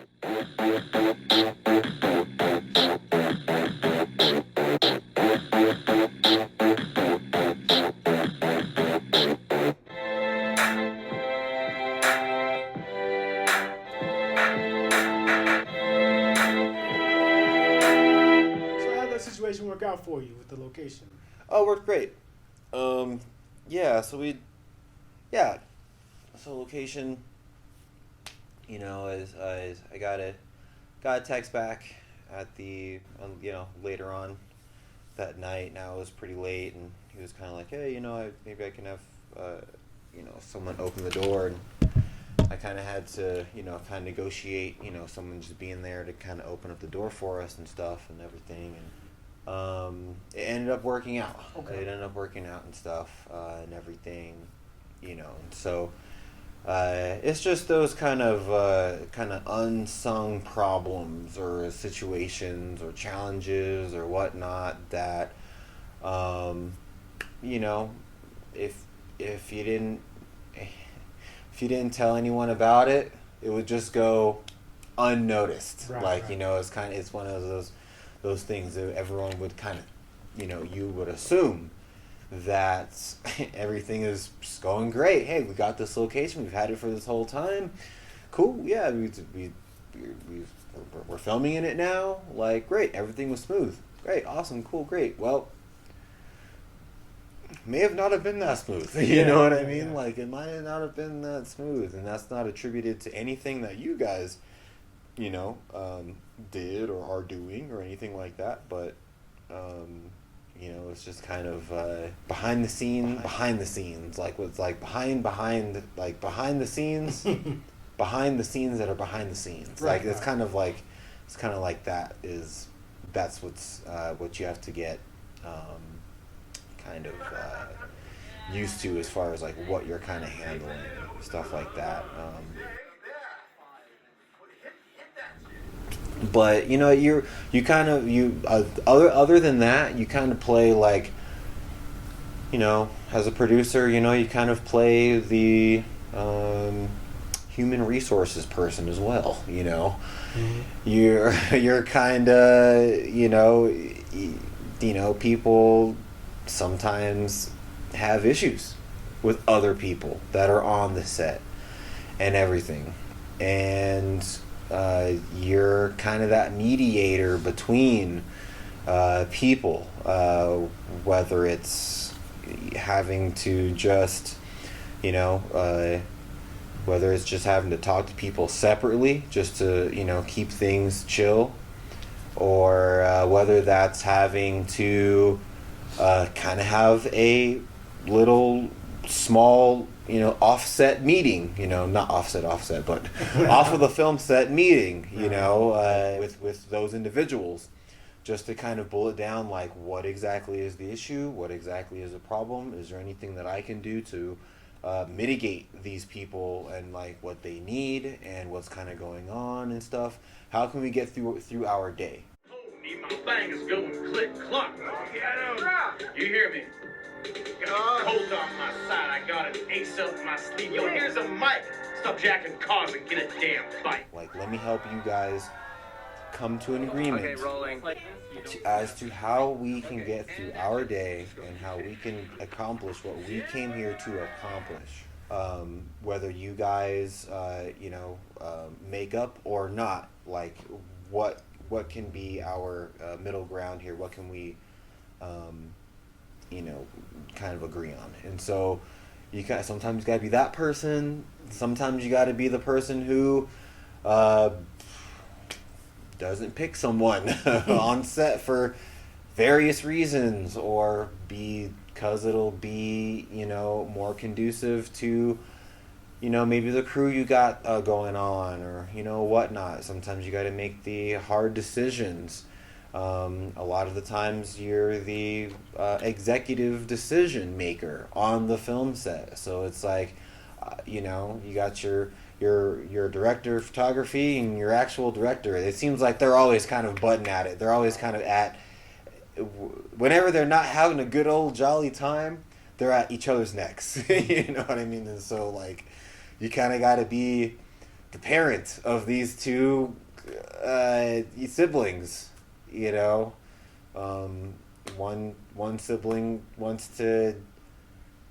So how did that situation work out for you with the location? Oh, it worked great. Um, yeah, yeah, so location, as I got a text back at later on that night. Now it was pretty late, and he was kind of like, hey, maybe I can have, someone open the door, and I kind of had to, kind of negotiate, someone just being there to kind of open up the door for us and stuff and everything, and it ended up working out. Okay. It ended up working out and stuff and everything, and so it's just those kind of unsung problems or situations or challenges or whatnot that um, you know if if you didn't if you didn't tell anyone about it, it would just go unnoticed. Right, Like right. it's one of those things that everyone would kind of you would assume that everything is just going great. Hey, we got this location. We've had it for this whole time. Cool. Yeah, we're filming in it now. Like, great. Everything was smooth. Great. Awesome. Cool. Great. Well, may have not have been that smooth. You know what I mean? Yeah. Like, it might not have been that smooth, and that's not attributed to anything that you guys, you know, did or are doing or anything like that. But it's just kind of behind the scenes, like what's like behind the scenes, behind the scenes that are behind the scenes. Right, Like it's right. kind of like that's what you have to get kind of used to as far as like what you're kind of handling, stuff like that. But you kind of other than that, you kind of play like, as a producer, you kind of play the human resources person as well. Mm-hmm. You're kind of people sometimes have issues with other people that are on the set and everything, and you're kind of that mediator between people, whether it's having to just, whether it's just having to talk to people separately just to, keep things chill, or whether that's having to kind of have a little small offset meeting, not offset but off of the film set meeting, with those individuals, just to kind of bullet down like what exactly is the issue, what exactly is the problem, is there anything that I can do to mitigate these people and like what they need and what's kind of going on and stuff. How can we get through our day? My thing is going click clock. You hear me? Got a cold on my side. I got an ace up my sleeve. Yo, here's a mic. Stop jacking cars and get a damn bite. Like, let me help you guys come to an agreement. Okay, rolling. As to how we can get through our day and how we can accomplish what we came here to accomplish. Whether you guys, make up or not, like what can be our middle ground here? What can we, kind of agree on? And so sometimes you gotta be that person. Sometimes you gotta be the person who doesn't pick someone on set for various reasons, or because it'll be more conducive to maybe the crew you got going on, or whatnot. Sometimes you got to make the hard decisions. A lot of the times you're the executive decision maker on the film set, so it's like you got your director of photography and your actual director. It seems like they're always kind of butting at it. They're always kind of whenever they're not having a good old jolly time, they're at each other's necks. You know what I mean? And so like you kind of got to be the parent of these two siblings. You know, one sibling wants to,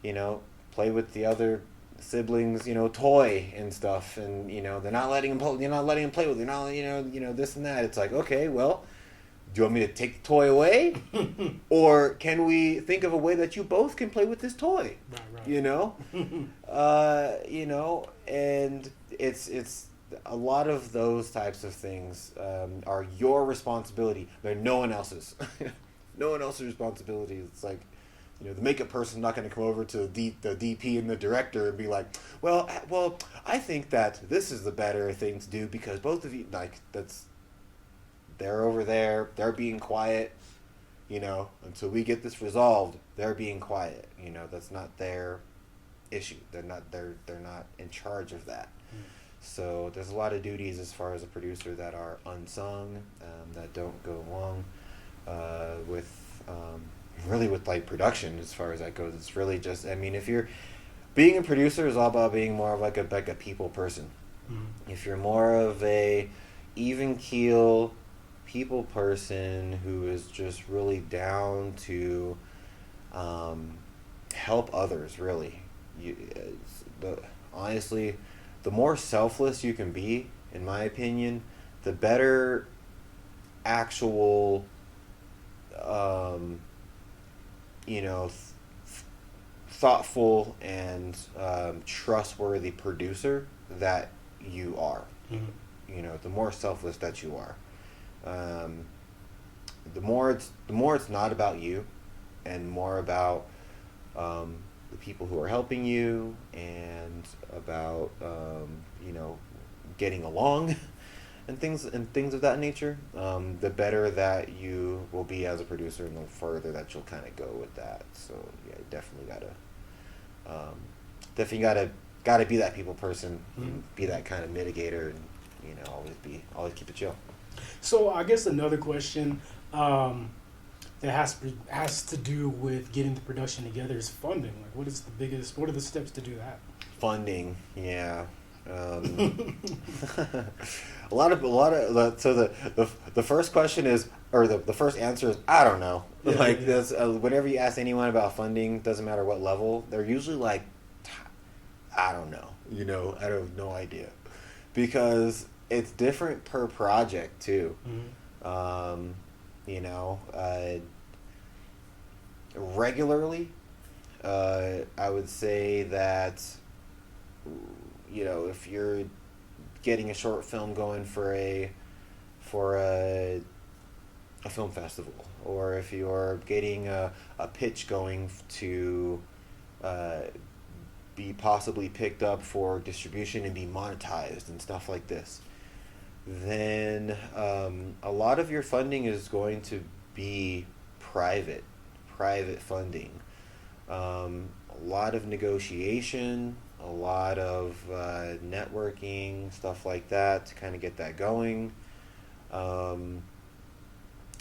you know, play with the other siblings, you know, toy and stuff, and you know they're not letting him play. You're not letting him play with. You're not, you know this and that. It's like, okay, well, do you want me to take the toy away, or can we think of a way that you both can play with this toy? Right. You know, you know, and it's a lot of those types of things are your responsibility. They're no one else's. No one else's responsibility. It's like, you know, the makeup person's not going to come over to the DP and the director and be like, well, I think that this is the better thing to do because both of you, like, they're over there, they're being quiet, you know, until we get this resolved, they're being quiet. You know, that's not their issue. They're not in charge of that. So there's a lot of duties as far as a producer that are unsung, that don't go along with really with like production as far as that goes. It's really just, I mean, if you're being a producer is all about being more of like a people person. If you're more of a even keel people person who is just really down to help others, really, honestly, the more selfless you can be, in my opinion, the better actual you know, thoughtful and trustworthy producer that you are. You know, the more selfless that you are, the more it's not about you, and more about the people who are helping you, and about you know, getting along. And things of that nature, the better that you will be as a producer, and the further that you'll kind of go with that. So yeah, you definitely gotta be that people person, be that kind of mitigator, and you know, always keep it chill. So I guess another question that has to do with getting the production together is funding. Like, what are the steps to do that? Funding, yeah. A lot of so the first question is, or the first answer is, I don't know. Yeah, like yeah. this, whenever you ask anyone about funding, doesn't matter what level, they're usually like, I don't know. You know, I have no idea, because it's different per project too. You know, regularly, I would say that, you know, if you're getting a short film going for a film festival, or if you're getting a pitch going to be possibly picked up for distribution and be monetized and stuff like this, then a lot of your funding is going to be private funding. A lot of negotiation, a lot of networking, stuff like that to kind of get that going.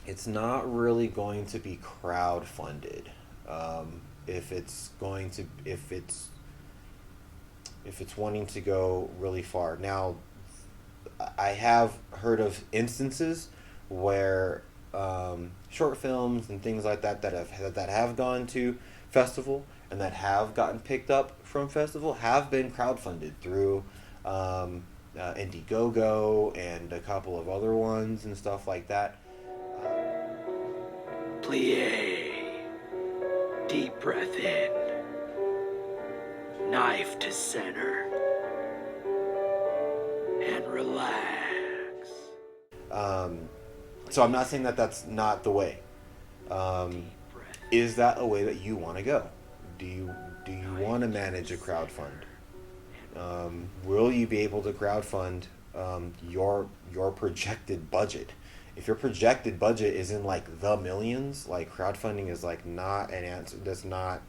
It's not really going to be crowd funded. If it's wanting to go really far. Now, I have heard of instances where short films and things like that have gone to festival and that have gotten picked up from festival have been crowdfunded through Indiegogo and a couple of other ones and stuff like that. Plie. Deep breath in. Knife to center. And relax. So I'm not saying that that's not the way. Is that a way that you want to go? Do you want to manage a crowdfund? Will you be able to crowdfund your projected budget? If your projected budget is in like the millions, like crowdfunding is like not an answer. That's not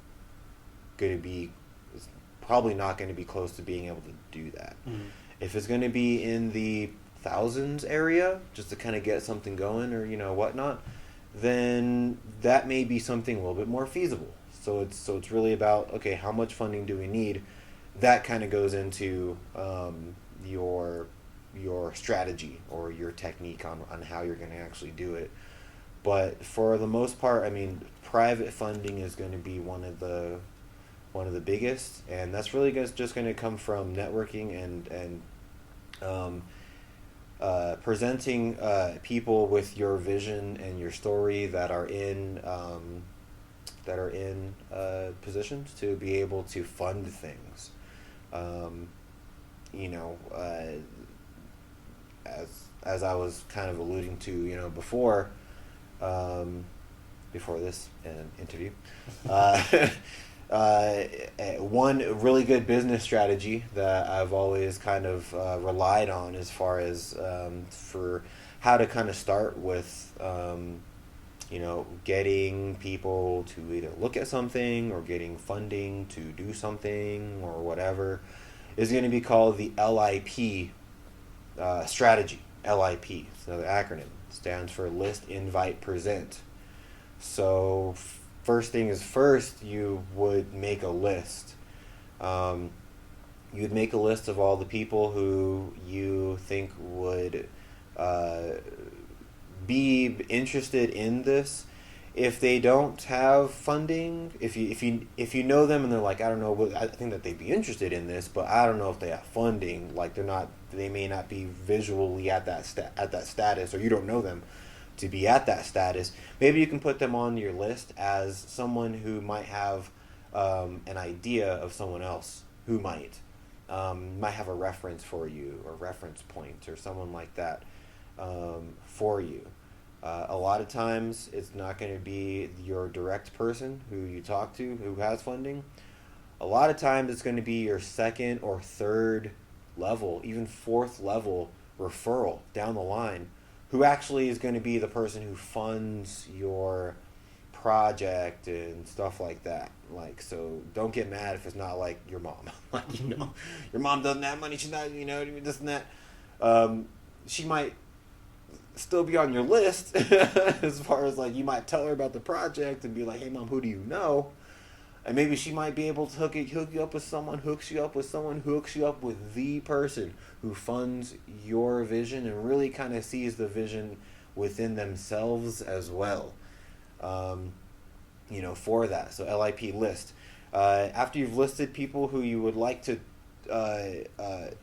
going to be. It's probably not going to be close to being able to do that. If it's going to be in the thousands area, just to kind of get something going or whatnot, then that may be something a little bit more feasible. So it's really about, okay, how much funding do we need? That kind of goes into your strategy or your technique on how you're going to actually do it. But for the most part, I mean, private funding is going to be one of the biggest, and that's really just going to come from networking and presenting people with your vision and your story that are in positions to be able to fund things. You know, as I was kind of alluding to, you know, before this interview, one really good business strategy that I've always kind of relied on as far as for how to kind of start with, you know, getting people to either look at something or getting funding to do something or whatever, is going to be called the LIP strategy. LIP, it's another acronym. It stands for List, Invite, Present. So first thing is first, you would make a list. You'd make a list of all the people who you think would be interested in this. If they don't have funding, if you know them and they're like, I don't know, I think that they'd be interested in this, but I don't know if they have funding. Like they may not be visually at that status, or you don't know them to be at that status. Maybe you can put them on your list as someone who might have an idea of someone else who might have a reference for you, or reference point, or someone like that for you. A lot of times it's not going to be your direct person who you talk to who has funding. A lot of times it's going to be your second or third level, even fourth level referral down the line, who actually is going to be the person who funds your project and stuff like that. Like, so don't get mad if it's not like your mom. Like, you know, your mom doesn't have money, she's not, you know, this and that. She might still be on your list as far as, like, you might tell her about the project and be like, hey mom, who do you know? And maybe she might be able to hook you up with someone, hooks you up with the person who funds your vision and really kind of sees the vision within themselves as well. You know, for that. So LIP list. After you've listed people who you would like to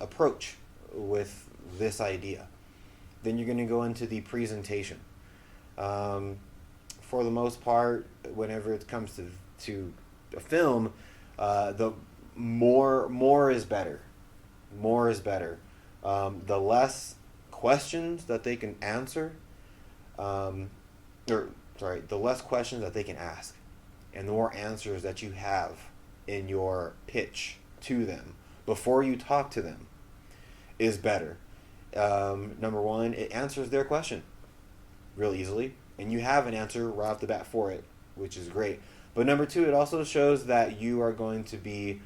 approach with this idea, then you're going to go into the presentation. For the most part, whenever it comes to a film, the more is better. More is better. The less questions that they can answer, the less questions that they can ask, and the more answers that you have in your pitch to them before you talk to them is better. Number one, it answers their question real easily, and you have an answer right off the bat for it, which is great. But number two, it also shows that you are going to be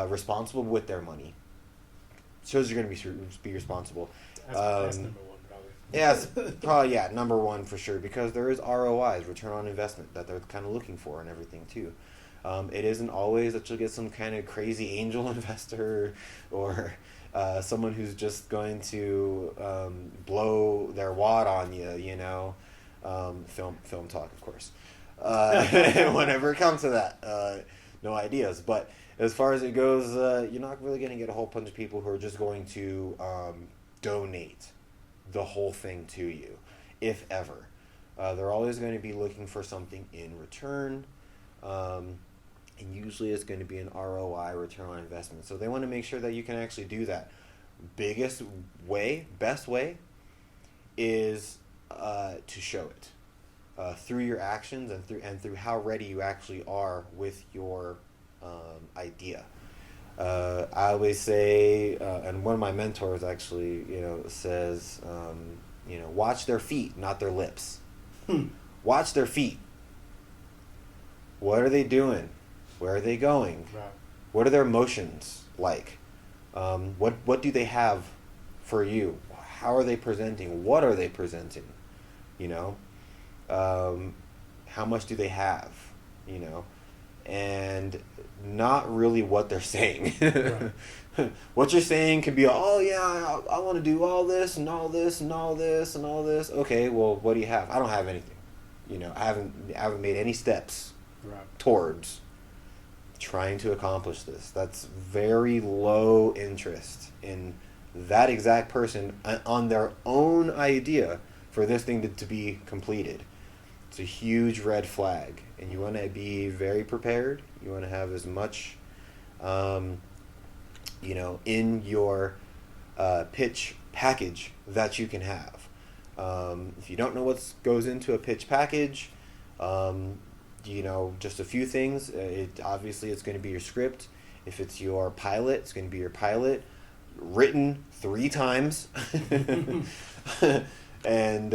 responsible with their money. It shows you're going to be responsible. That's number one, probably. Yeah, probably, yeah, number one for sure, because there is ROIs, return on investment, that they're kind of looking for and everything too. It isn't always that you'll get some kind of crazy angel investor or someone who's just going to blow their wad on you, you know. Film talk, of course. Whenever it comes to that, no ideas. But as far as it goes, you're not really going to get a whole bunch of people who are just going to donate the whole thing to you, if ever. They're always going to be looking for something in return, and usually it's going to be an ROI, return on investment. So they want to make sure that you can actually do that. Best way is to show it. Through your actions and through how ready you actually are with your idea. I always say, and one of my mentors actually, you know, says, you know, watch their feet, not their lips. Watch their feet. What are they doing? Where are they going? Right. What are their emotions like? What do they have for you? How are they presenting? What are they presenting? You know? How much do they have, you know, and not really what they're saying. Right. what you're saying could be, oh yeah, I want to do all this and all this and all this and all this. Okay, well, what do you have? I don't have anything. I haven't made any steps towards trying to accomplish this. That's very low interest in that exact person on their own idea for this thing to be completed. It's a huge red flag, and you want to be very prepared. You want to have as much, in your pitch package that you can have. If you don't know what goes into a pitch package, just a few things. Obviously, it's going to be your script. If it's your pilot, it's going to be your pilot, written 3 times, and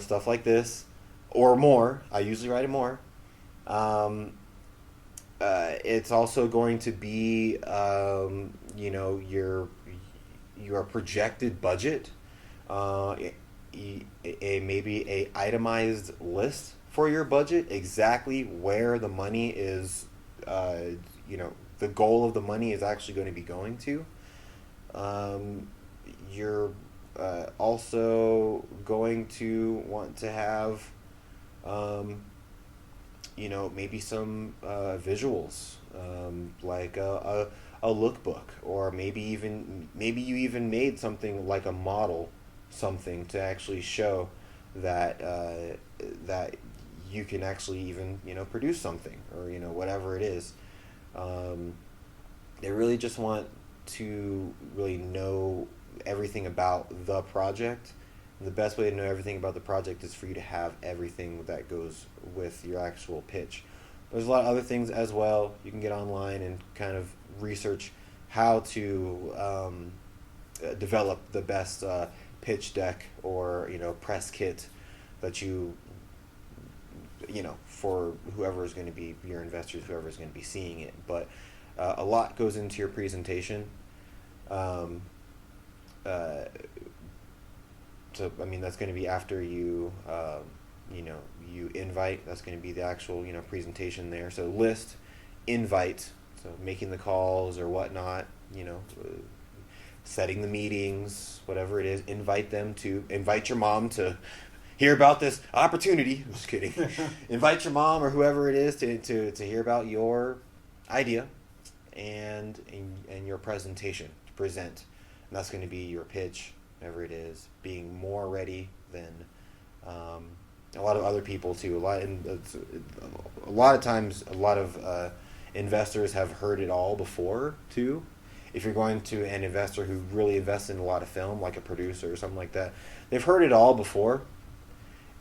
stuff like this, or more. I usually write it more. It's also going to be your projected budget, maybe a itemized list for your budget, exactly where the money is, the goal of the money is actually going to be going to. You're also going to want to have, maybe some visuals, like a lookbook, or maybe you even made something like a model, something to actually show that that you can actually even produce something, or whatever it is. They really just want to really know everything about the project. And the best way to know everything about the project is for you to have everything that goes with your actual pitch. There's a lot of other things as well. You can get online and kind of research how to develop the best pitch deck, or press kit that for whoever is going to be your investors, whoever is going to be seeing it. But a lot goes into your presentation. So that's going to be after you you invite. That's going to be the actual presentation there. So list, invite, so making the calls or whatnot, setting the meetings, whatever it is. Invite your mom to hear about this opportunity. I'm just kidding. Invite your mom or whoever it is to hear about your idea and your presentation, to present. And that's going to be your pitch, whatever it is, being more ready than a lot of other people too. A lot of times, a lot of investors have heard it all before too. If you're going to an investor who really invests in a lot of film, like a producer or something like that, they've heard it all before,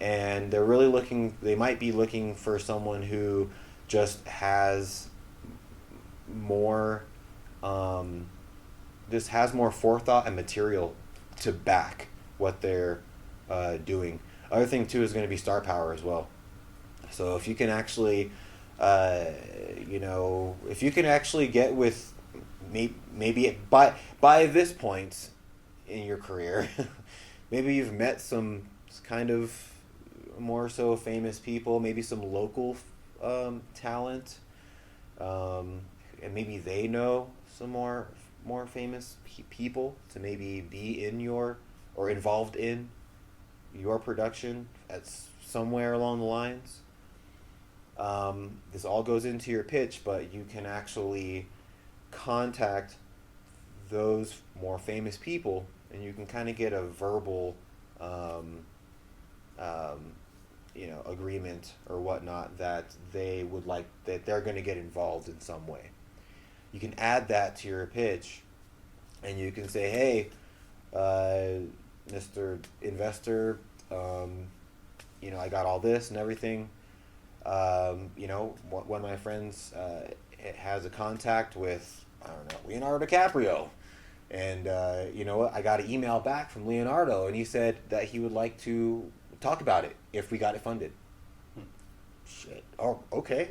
and they're really they might be looking for someone who just has more, more forethought and material to back what they're doing. Other thing too is going to be star power as well. So if you can actually, if you can actually get with maybe by this point in your career, maybe you've met some kind of more so famous people, maybe some local talent, and maybe they know some more famous people to maybe be in your, or involved in your production at somewhere along the lines. This all goes into your pitch, but you can actually contact those more famous people, and you can kind of get a verbal agreement or whatnot that they would like, that they're going to get involved in some way. You can add that to your pitch, and you can say, hey, Mr. Investor, I got all this and everything. One of my friends has a contact with, Leonardo DiCaprio. And I got an email back from Leonardo, and he said that he would like to talk about it if we got it funded. Shit. Oh, okay.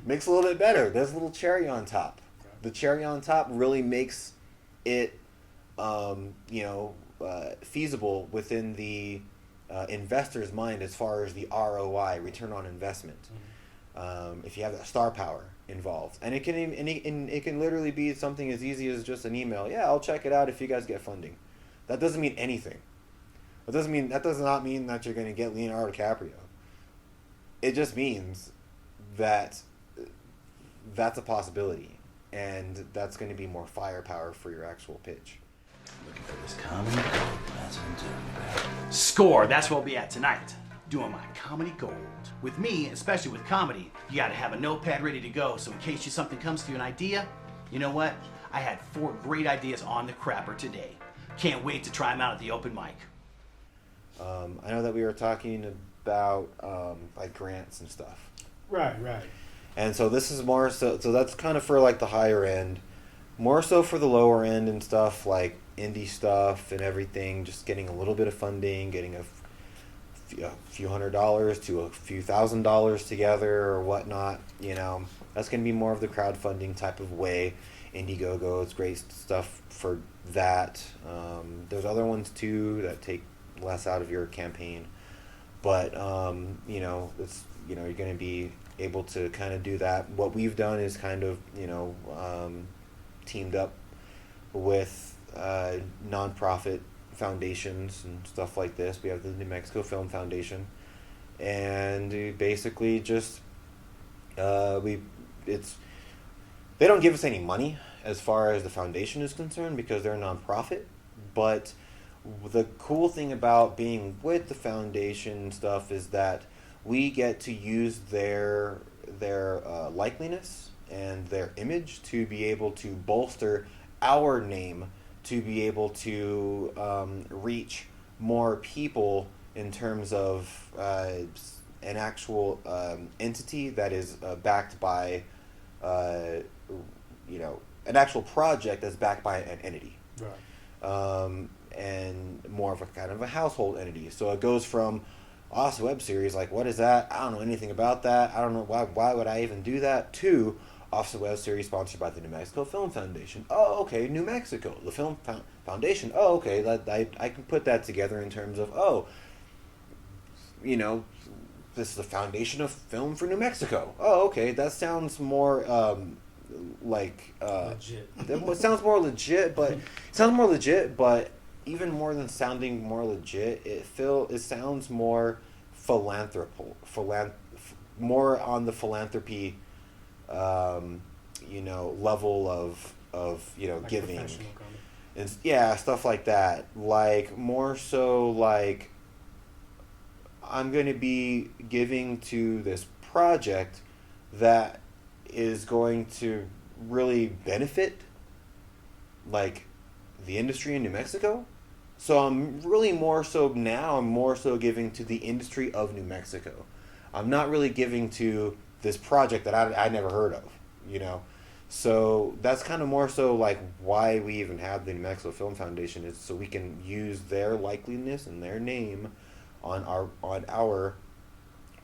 Makes a little bit better. There's a little cherry on top. The cherry on top really makes it, feasible within the investor's mind as far as the ROI, return on investment. If you have that star power, involved, and it can it can literally be something as easy as just an email. Yeah, I'll check it out if you guys get funding. That doesn't mean anything. That does not mean that you're going to get Leonardo DiCaprio. It just means that that's a possibility, and that's going to be more firepower for your actual pitch. Looking for this comedy gold. That's what I'm talking about. Score, that's where we'll be at tonight. Doing my comedy gold. With me, especially with comedy, you gotta have a notepad ready to go, so in case something comes to you, an idea, you know what? I had 4 great ideas on the crapper today. Can't wait to try them out at the open mic. I know that we were talking about like grants and stuff. Right. And so this is more so that's kind of for like the higher end, more so for the lower end and stuff like indie stuff and everything, just getting a little bit of funding, getting a few $100s to a few $1,000s together or whatnot, you know. That's going to be more of the crowdfunding type of way. Indiegogo is great stuff for that. There's other ones too that take less out of your campaign, but you know, it's, you know, you're going to be able to kind of do that. What we've done is kind of, you know, teamed up with nonprofit foundations and stuff like this. We have the New Mexico Film Foundation, and we basically just they don't give us any money as far as the foundation is concerned because they're a nonprofit, but the cool thing about being with the foundation stuff is that we get to use their likeliness and their image to be able to bolster our name, to be able to reach more people in terms of an actual entity that is backed by, you know, an actual project that's backed by an entity. Right. And more of a kind of a household entity. So it goes from Office web series, like, what is that? I don't know anything about that. I don't know why would I even do that, to Office web series sponsored by the New Mexico Film Foundation. Oh, okay, New Mexico, the Film Foundation. Oh, okay, I can put that together in terms of, oh, you know, this is the foundation of film for New Mexico. Oh, okay, that sounds more like Legit. It sounds more legit, but even more than sounding more legit, it sounds more more on the philanthropy, you know, level of you know, Like giving, professional comedy. and yeah, stuff like that. Like more so like, I'm going to be giving to this project that is going to really benefit like the industry in New Mexico. So I'm really more so giving to the industry of New Mexico. I'm not really giving to this project that I never heard of, you know. So that's kind of more so like why we even have the New Mexico Film Foundation, is so we can use their likeliness and their name on our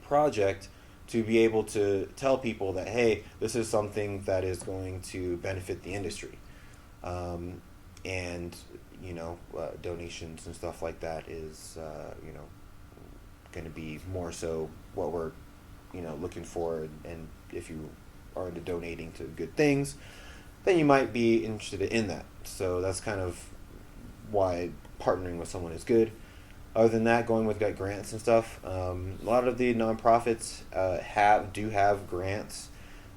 project to be able to tell people that, hey, this is something that is going to benefit the industry. And, you know, donations and stuff like that is, you know, going to be more so what we're, you know, looking for. And if you are into donating to good things, then you might be interested in that. So that's kind of why partnering with someone is good. Other than that, going with like grants and stuff, a lot of the nonprofits do have grants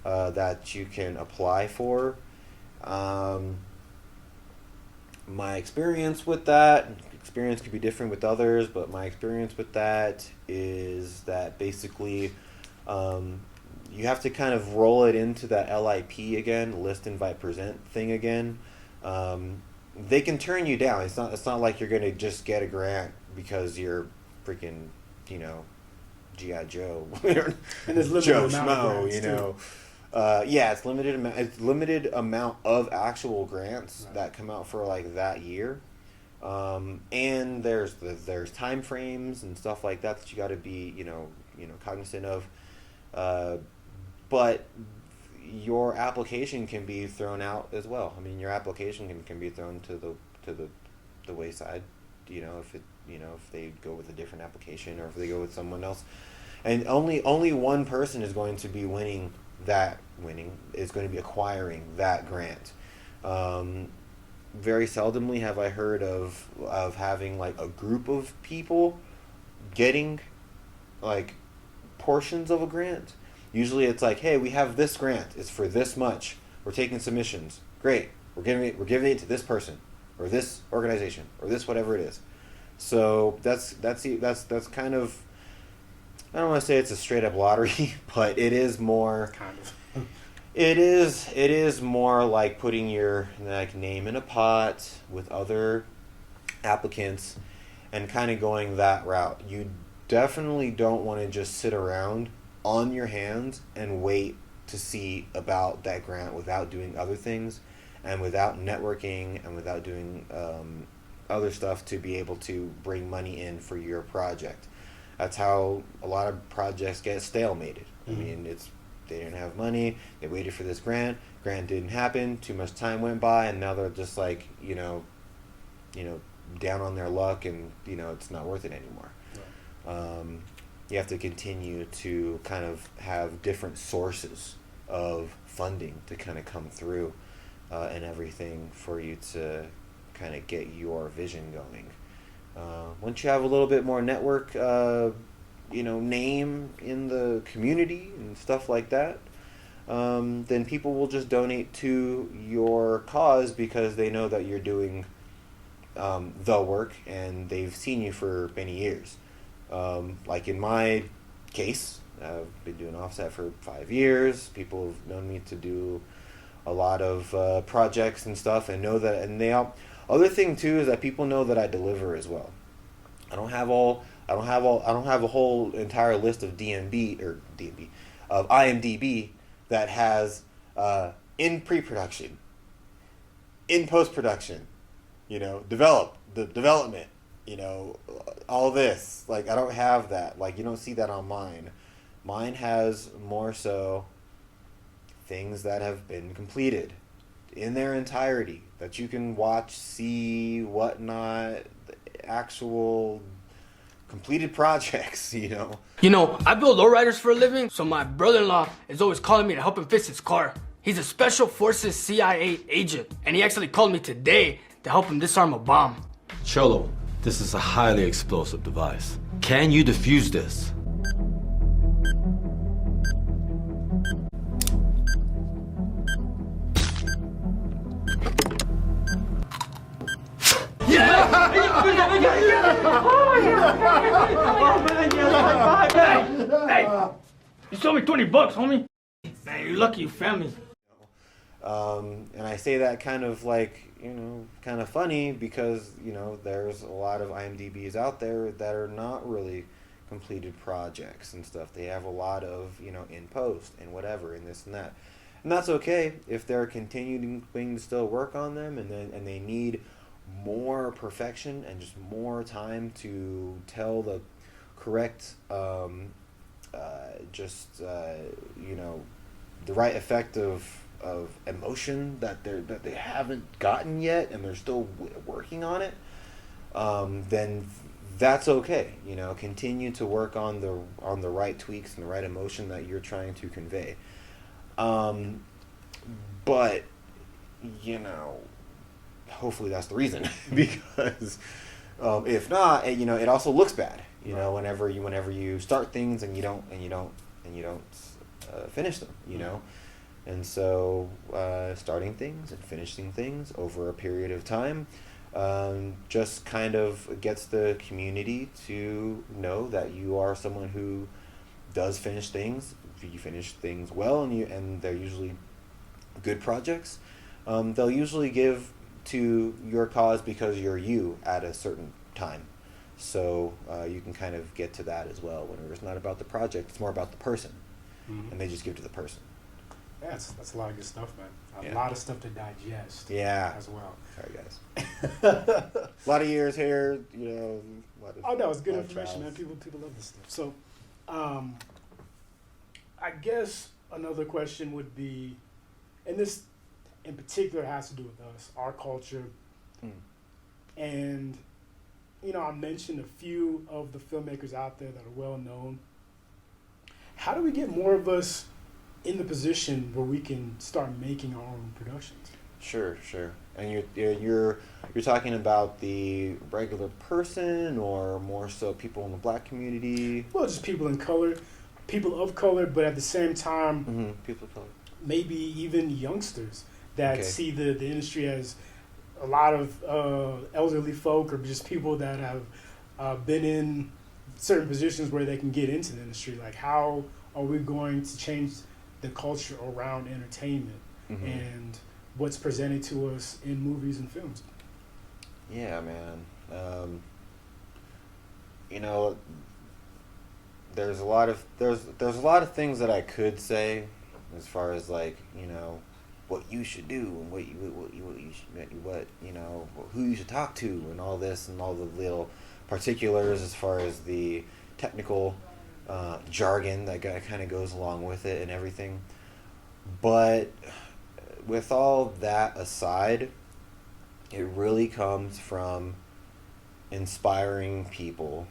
that you can apply for. My experience with that, experience could be different with others, but my experience with that is that basically you have to kind of roll it into that LIP again, list, invite, present thing again. They can turn you down. It's not like you're gonna just get a grant because you're freaking, you know, G.I. Joe. And there's limited Joe amount of Schmo, grants, you too. know. Yeah, it's limited amount of actual grants that come out for like that year, and there's time frames and stuff like that you got to be you know cognizant of, but your application can be thrown out as well. I mean, your application can be thrown to the wayside, you know, if they go with a different application or if they go with someone else, and only one person is going to be winning that winning, is going to be acquiring that grant. Very seldomly have I heard of having like a group of people getting like portions of a grant. Usually it's like, hey, we have this grant, it's for this much, we're taking submissions, great, we're giving it to this person or this organization or this whatever it is. So that's kind of, I don't want to say it's a straight up lottery, but it is more Kind of. it is more like putting your like name in a pot with other applicants and kind of going that route. You definitely don't want to just sit around on your hands and wait to see about that grant without doing other things and without networking and without doing other stuff to be able to bring money in for your project. That's how a lot of projects get stalemated. I mean, they didn't have money, they waited for this grant didn't happen, too much time went by, and now they're just like, down on their luck, and it's not worth it anymore. Right. You have to continue to kind of have different sources of funding to kind of come through and everything for you to kind of get your vision going. Once you have a little bit more network, name in the community and stuff like that, then people will just donate to your cause because they know that you're doing the work and they've seen you for many years. Like in my case, I've been doing offset for 5 years. People have known me to do a lot of projects and stuff, and know that. And other thing too is that people know that I deliver as well. I don't have a whole entire list of of IMDb that has in pre-production, in post-production, development, all this. Like, I don't have that. Like, you don't see that on mine. Mine has more so things that have been completed in their entirety that you can watch, see, whatnot, actual completed projects, I build lowriders for a living, so my brother-in-law is always calling me to help him fix his car. He's a Special Forces CIA agent, and he actually called me today to help him disarm a bomb. Cholo, this is a highly explosive device. Can you defuse this? Hey, you sold me $20, homie. Man, you're lucky you found me. And I say that kind of like, kind of funny because, there's a lot of IMDb's out there that are not really completed projects and stuff. They have a lot of, in post and whatever and this and that. And that's okay if they're continuing to still work on them and they need more perfection and just more time to tell the correct the right effect of emotion that they haven't gotten yet and they're still working on it, then that's okay. Continue to work on the right tweaks and the right emotion that you're trying to convey. But hopefully that's the reason because if not, it also looks bad. Whenever you start things and you don't finish them. And so starting things and finishing things over a period of time just kind of gets the community to know that you are someone who does finish things. You finish things well, and they're usually good projects. They'll usually give to your cause because you're you at a certain time. So you can kind of get to that as well. Whenever it's not about the project, it's more about the person. Mm-hmm. And they just give to the person. Yeah, that's a lot of good stuff, man. A Yeah. lot of stuff to digest. Yeah. As well. Sorry, guys. A lot of years here, Oh no, it's good information, man. People love this stuff. So, I guess another question would be, and this in particular has to do with us, our culture, and I mentioned a few of the filmmakers out there that are well known. How do we get more of us in the position where we can start making our own productions. Sure. And you're talking about the regular person, or more so people in the Black community? Well, just people of color, but at the same time, People of color. maybe even youngsters that Okay. see the industry as a lot of elderly folk, or just people that have been in certain positions where they can get into the industry. Like, how are we going to change the culture around entertainment and what's presented to us in movies and films? Yeah, man. You know, there's a lot of things that I could say as far as, like, you know, what you should do and what you who you should talk to and all this and all the little particulars as far as the technical jargon that kind of goes along with it and everything. But with all that aside, it really comes from inspiring people,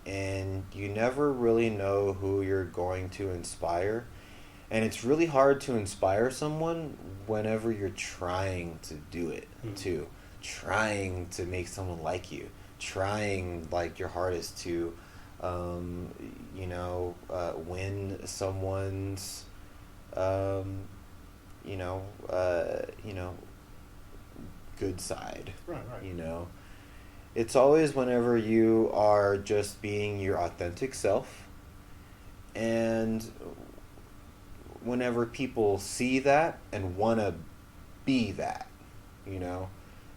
and you never really know who you're going to inspire. And it's really hard to inspire someone whenever you're trying to do it too. Trying to make someone like you. Trying like your hardest to, win someone's, good side. Right. You know, it's always whenever you are just being your authentic self, and whenever people see that and want to be that,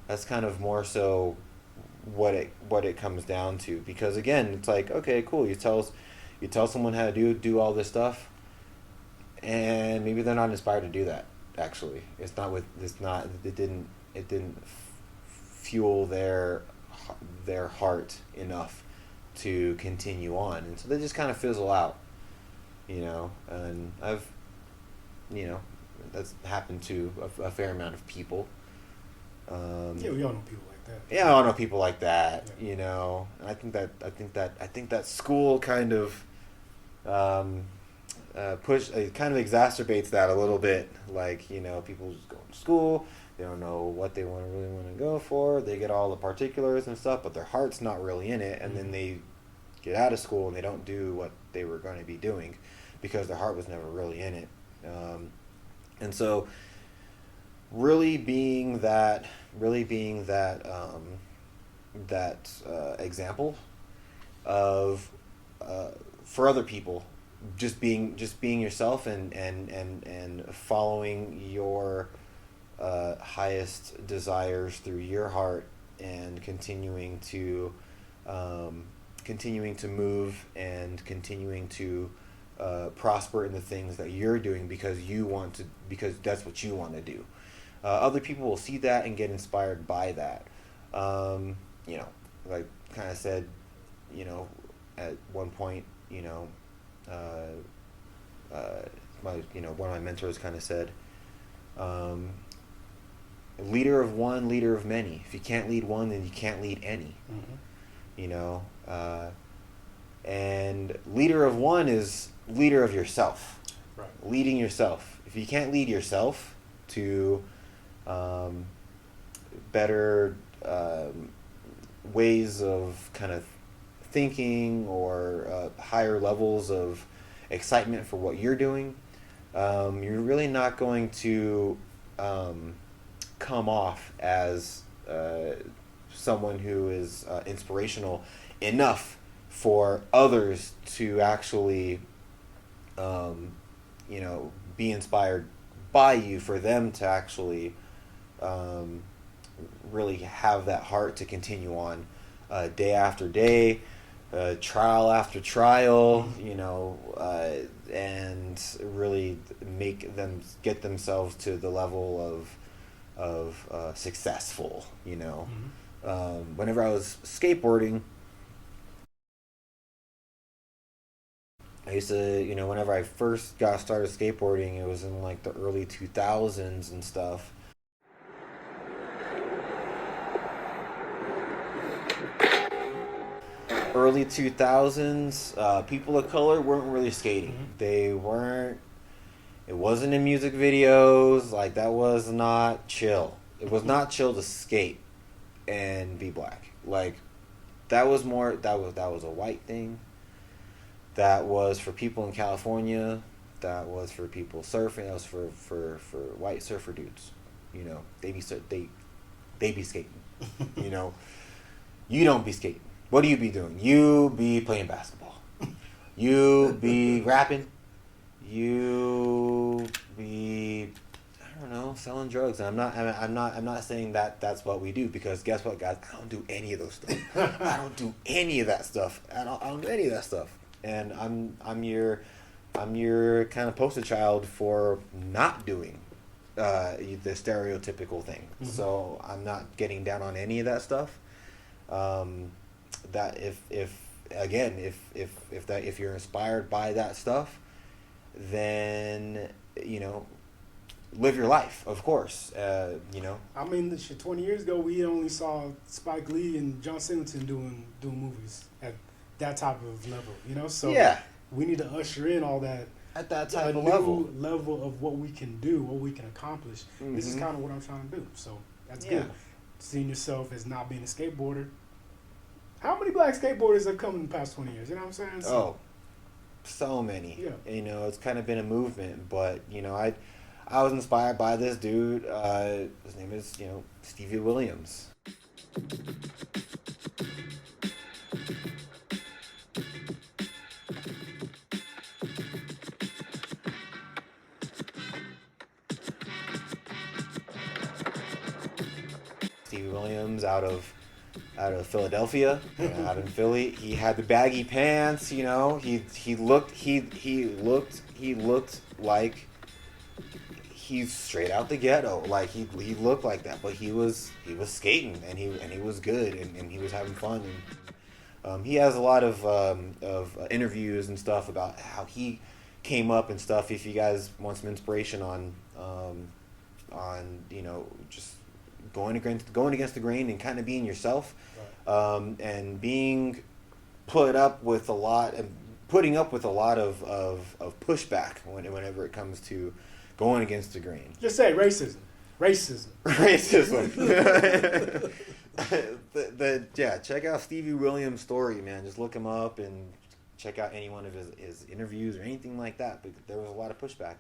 that's kind of more so what it comes down to. Because again, it's like, okay, cool, you tell someone how to do all this stuff, and maybe they're not inspired to do that. Actually, it didn't fuel their heart enough to continue on, and so they just kind of fizzle out, and that's happened to a fair amount of people. Yeah, we all know people like that. Yeah, I all know people like that. Yeah. And I think that school kind of kind of exacerbates that a little bit. Like, people just go to school, they don't know what they really want to go for. They get all the particulars and stuff, but their heart's not really in it. And then they get out of school and they don't do what they were going to be doing because their heart was never really in it. And so, really being that example of for other people, just being yourself and following your highest desires through your heart, and continuing to move and continuing to prosper in the things that you're doing because that's what you want to do. Other people will see that and get inspired by that. Like kind of said, at one point, one of my mentors kind of said, leader of one, leader of many. If you can't lead one, then you can't lead any. And leader of one is leader of yourself. Right. Leading yourself. If you can't lead yourself to better ways of kind of thinking, or higher levels of excitement for what you're doing, you're really not going to come off as someone who is inspirational enough for others to actually be inspired by you, for them to actually really have that heart to continue on day after day, trial after trial, and really get themselves to the level of successful. Whenever I was skateboarding, I used to, whenever I first got started skateboarding, it was in like the early 2000s and stuff. Early 2000s, people of color weren't really skating. They weren't It wasn't in music videos. Like, that was not chill. It was not chill to skate and be black. Like, that was a white thing. That was for people in California. That was for people surfing. That was for white surfer dudes. You know, they be skating. You know, you don't be skating. What do you be doing? You be playing basketball. You be rapping. You be, I don't know, selling drugs. And I'm not saying that that's what we do, because guess what, guys? I don't do any of those stuff. I don't do any of that stuff. I don't do any of that stuff. And I'm your kind of poster child for not doing the stereotypical thing. Mm-hmm. So I'm not getting down on any of that stuff. That if you're inspired by that stuff, then, you know, live your life, of course. You know, I mean, 20 years ago, we only saw Spike Lee and John Singleton doing movies at that type of level, you know. So yeah, we need to usher in all that at that type of level of what we can do, what we can accomplish. Mm-hmm. This is kind of what I'm trying to do. So that's good. Seeing yourself as not being a skateboarder. How many black skateboarders have come in the past 20 years? You know what I'm saying? So many. Yeah. You know, it's kind of been a movement, but, you know, I was inspired by this dude. His name is, you know, Stevie Williams. Stevie Williams out of Philadelphia, out in Philly. He had the baggy pants, you know. He looked like he's straight out the ghetto. Like he looked like that, but he was skating and he was good and he was having fun. And he has a lot of interviews and stuff about how he came up and stuff. If you guys want some inspiration on you know, just going against the grain and kind of being yourself, right. And being putting up with a lot of pushback whenever it comes to going against the grain. Just say racism. Yeah, check out Stevie Williams' story, man. Just look him up and check out any one of his interviews or anything like that. But there was a lot of pushback.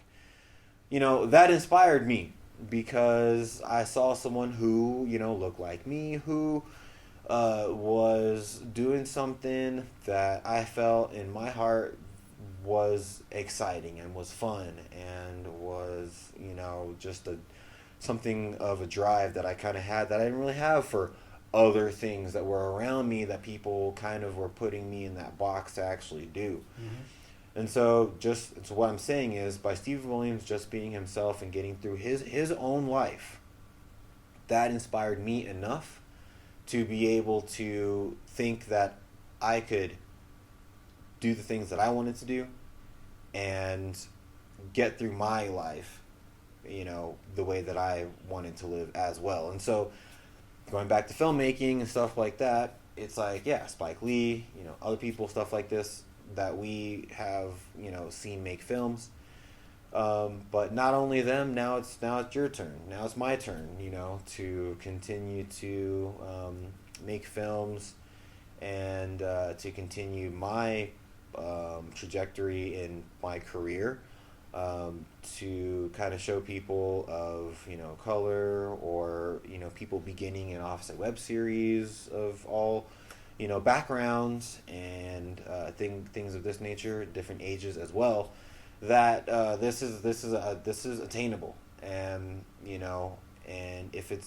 You know, that inspired me, because I saw someone who, you know, looked like me, who was doing something that I felt in my heart was exciting and was fun and was, you know, just something of a drive that I kind of had that I didn't really have for other things that were around me that people kind of were putting me in that box to actually do. Mm-hmm. And so what I'm saying is, by Stevie Williams just being himself and getting through his own life, that inspired me enough to be able to think that I could do the things that I wanted to do and get through my life, you know, the way that I wanted to live as well. And so going back to filmmaking and stuff like that, it's like, yeah, Spike Lee, you know, other people, stuff like this, that we have, you know, seen make films, but not only them. Now it's your turn. Now it's my turn, you know, to continue to make films and to continue my trajectory in my career, to kind of show people of, you know, color, or, you know, people beginning in offset web series of all, you know, backgrounds and things of this nature, different ages as well, that this is attainable. And, you know, and if it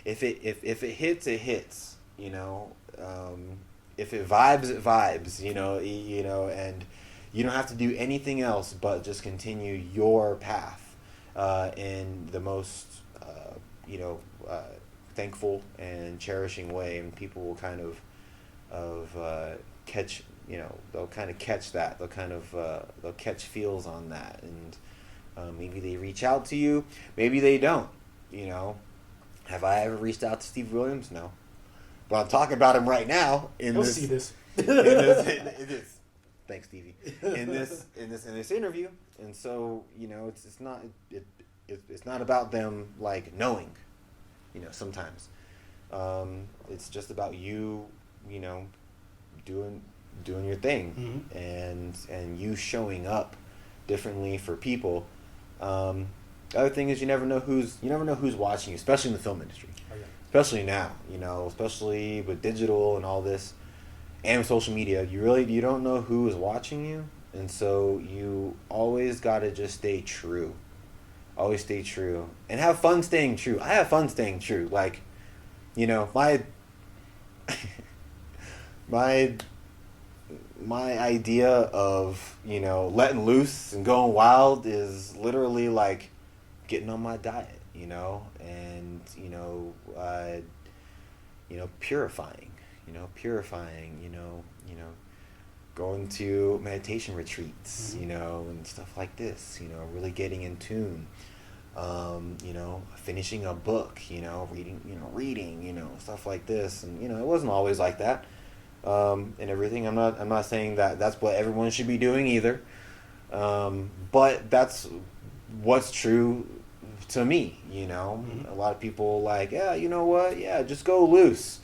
hits, it hits, you know. If it vibes, it vibes, you know, and you don't have to do anything else but just continue your path in the most you know, thankful and cherishing way, and people will kind of catch, you know, they'll kind of catch that, they'll catch feels on that, and maybe they reach out to you, maybe they don't, you know. Have I ever reached out to Steve Williams? No, but I'm talking about him right now in He'll this. see this. in this Thanks, Stevie. In this interview, and so it's not about them like knowing, sometimes it's just about you, doing your thing, and you showing up differently for people. The other thing is you never know who's watching you, especially in the film industry. Oh, yeah. Especially now, especially with digital and all this, and with social media, you don't know who is watching you, and so you always gotta just stay true. Always stay true and have fun staying true. I have fun staying true. Like, my my idea of letting loose and going wild is literally like getting on my diet, and purifying, going to meditation retreats, and stuff like this, really getting in tune, finishing a book, reading, stuff like this, and it wasn't always like that, and everything. I'm not saying that that's what everyone should be doing either, but that's what's true to me. A lot of people like, yeah, you know what, yeah, just go loose,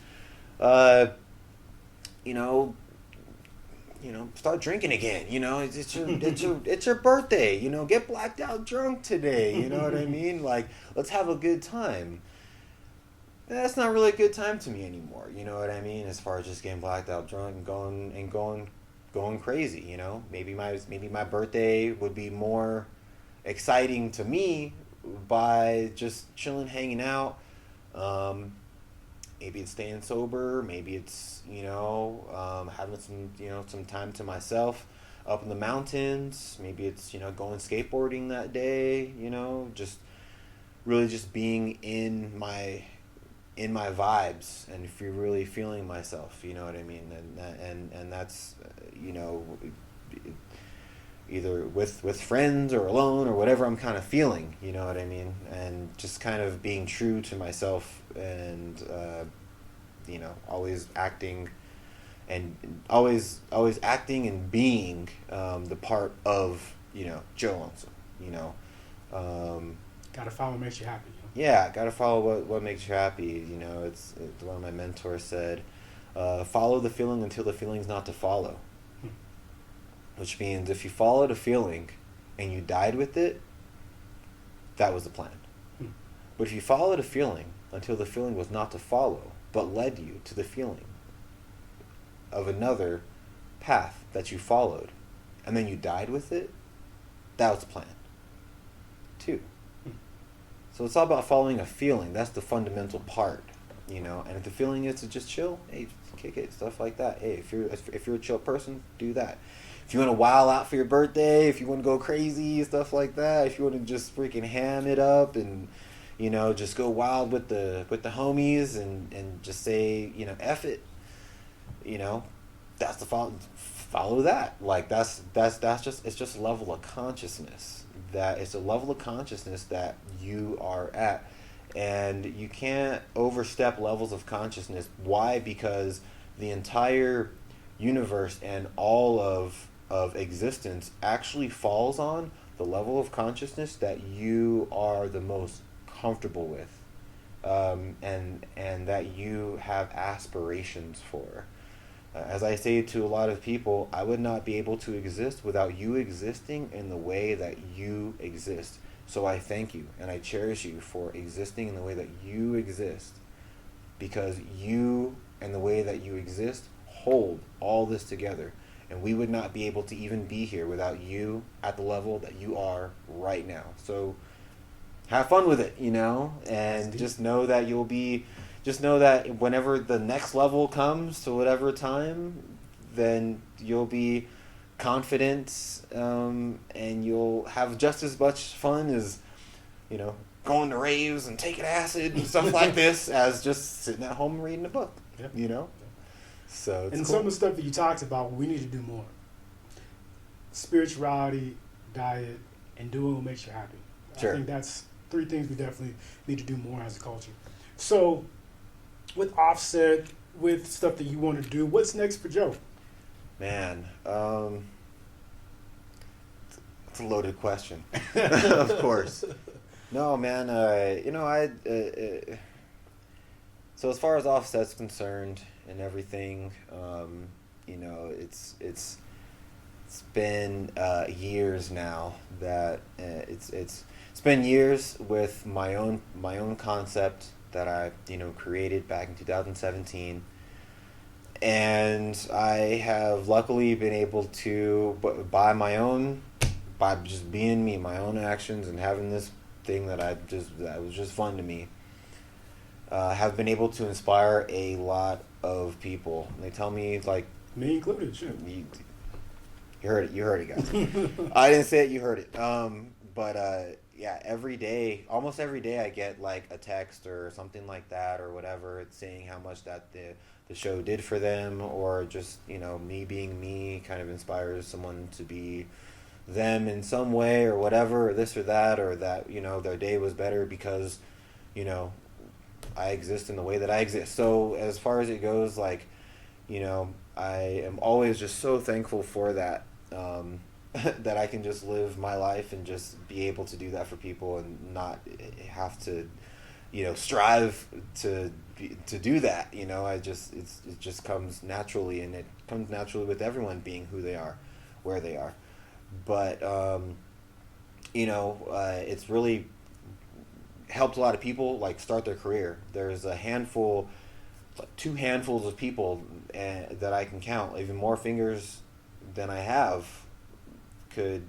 start drinking again. It's your birthday. Get blacked out drunk today. You know what I mean? Like, let's have a good time. That's not really a good time to me anymore. You know what I mean? As far as just getting blacked out drunk and going crazy. Maybe my birthday would be more exciting to me by just chilling, hanging out. Maybe it's staying sober. Maybe it's having some time to myself up in the mountains. Maybe it's going skateboarding that day. Just really just being in my vibes, and if you're really feeling myself, you know what I mean, and that's either with friends or alone or whatever I'm kind of feeling, you know what I mean, and just kind of being true to myself, and always acting and being the part of Joe Lonesome. Gotta follow what makes you happy. Yeah, gotta follow what makes you happy. It's one of my mentors said, follow the feeling until the feeling's not to follow. Which means if you followed a feeling and you died with it, that was the plan. But if you followed a feeling until the feeling was not to follow, but led you to the feeling of another path that you followed, and then you died with it, that was the plan, too. So it's all about following a feeling. That's the fundamental part, and if the feeling is to just chill, hey, kick it, stuff like that. Hey, if you're a chill person, do that. If you want to wild out for your birthday, if you want to go crazy, stuff like that, if you want to just freaking ham it up and, just go wild with the homies and just say, F it, that's the follow that. Like, that's just a level of consciousness. It's a level of consciousness that you are at. And you can't overstep levels of consciousness. Why? Because the entire universe and all of existence actually falls on the level of consciousness that you are the most comfortable with, and that you have aspirations for. As I say to a lot of people, I would not be able to exist without you existing in the way that you exist. So I thank you and I cherish you for existing in the way that you exist, because you and the way that you exist hold all this together. And we would not be able to even be here without you at the level that you are right now. So have fun with it, and just know that whenever the next level comes to whatever time, then you'll be confident, and you'll have just as much fun as, going to raves and taking acid and stuff like this as just sitting at home and reading a book, So it's and cool. some of the stuff that you talked about, we need to do more. Spirituality, diet, and doing what makes you happy. Sure. I think that's 3 things we definitely need to do more as a culture. So, with Offset, with stuff that you want to do, what's next for Joe? Man, It's a loaded question. Of course. No, man. So as far as Offset's concerned and everything, it's been years now that it's been years with my own concept that I created back in 2017, and I have luckily been able to by just being me, my own actions, and having this thing that was just fun to me. Have been able to inspire a lot of people. And they tell me, like, me included, sure. You heard it, guys. I didn't say it, you heard it. Yeah, almost every day I get like a text or something like that or whatever. It's saying how much that the show did for them, or just, me being me kind of inspires someone to be them in some way or whatever, or this or that, or that, their day was better because, I exist in the way that I exist. So as far as it goes, like, I am always just so thankful for that, that I can just live my life and just be able to do that for people and not have to, strive to do that. It just comes naturally, and it comes naturally with everyone being who they are, where they are. But, it's really helped a lot of people like start their career. There's a handful, like 2 handfuls of people that I can count, even more fingers than I have, could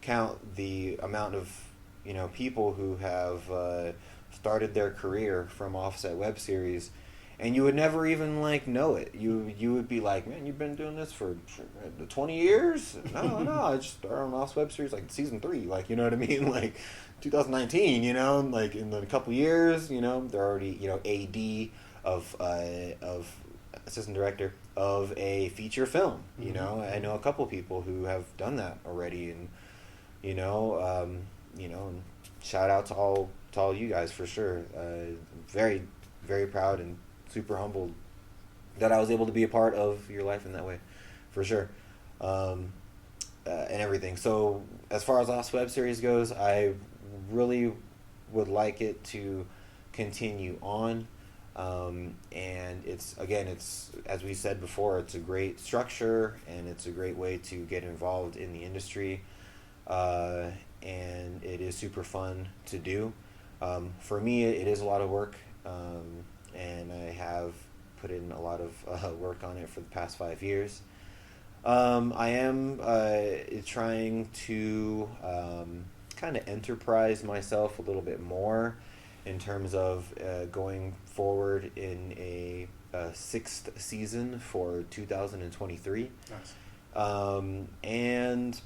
count the amount of people who have started their career from Offset web series, and you would never even like know it. You would be like, man, you've been doing this for 20 years? No, I just started on Offset web series like season 3, like, you know what I mean, like 2019, like in a couple years, they're already AD of assistant director of a feature film. I know a couple people who have done that already, and and shout out to all you guys for sure. Very, very proud and super humbled that I was able to be a part of your life in that way, for sure, and everything. So as far as Lost web series goes, I really would like it to continue on. And it's as we said before, it's a great structure, and it's a great way to get involved in the industry, and it is super fun to do. For me, it is a lot of work, and I have put in a lot of work on it for the past 5 years. I am trying to kind of enterprise myself a little bit more in terms of going forward in a 6th season for 2023. Nice. And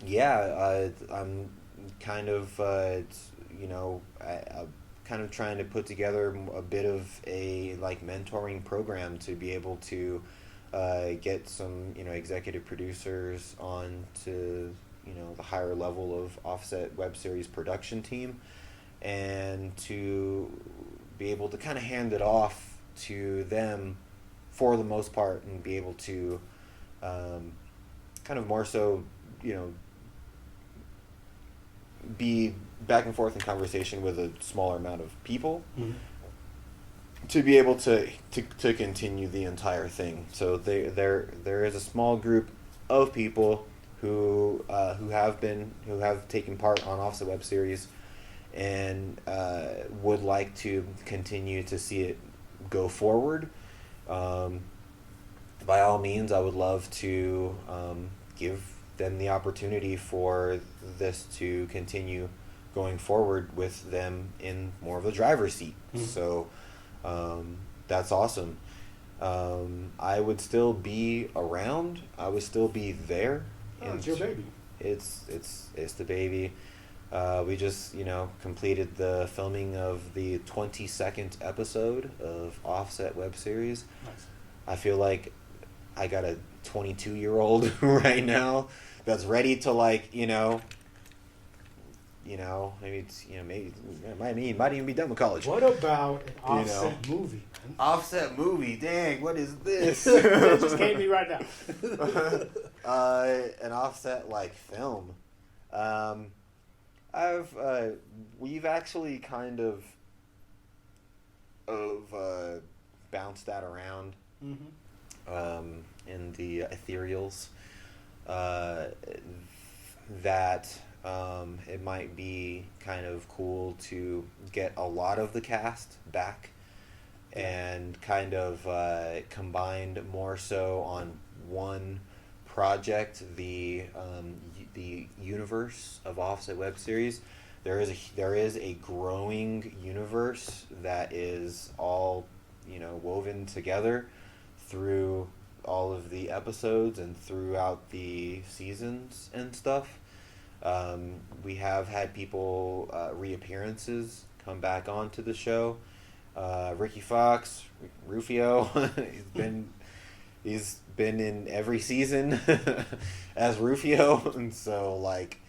yeah, I'm kind of kind of trying to put together a bit of a like mentoring program to be able to get some executive producers on to the higher level of Offset web series production team, and to be able to kind of hand it off to them for the most part, and be able to kind of more so be back and forth in conversation with a smaller amount of people, to be able to continue the entire thing. So there is a small group of people who have taken part on Offset web series, and would like to continue to see it go forward. By all means, I would love to give them the opportunity for this to continue going forward with them in more of a driver's seat. So that's awesome. I would still be around. I would still be there. It's your baby. It's the baby. We just completed the filming of the 22nd episode of Offset web series. Nice. I feel like I got a 22-year-old right now that's ready to maybe it's maybe might even be done with college. What about an Offset movie, man? Offset movie, dang, what is this? It just came to me right now. An Offset like film. We've actually kind of bounced that around in the ethereals. That it might be kind of cool to get a lot of the cast back and kind of combined more so on one project, the universe of Offset web series. There is a growing universe that is all, you know, woven together through all of the episodes and throughout the seasons and stuff. We have had people reappearances come back onto the show. Ricky Fox, Rufio, he's been in every season as Rufio, and so like,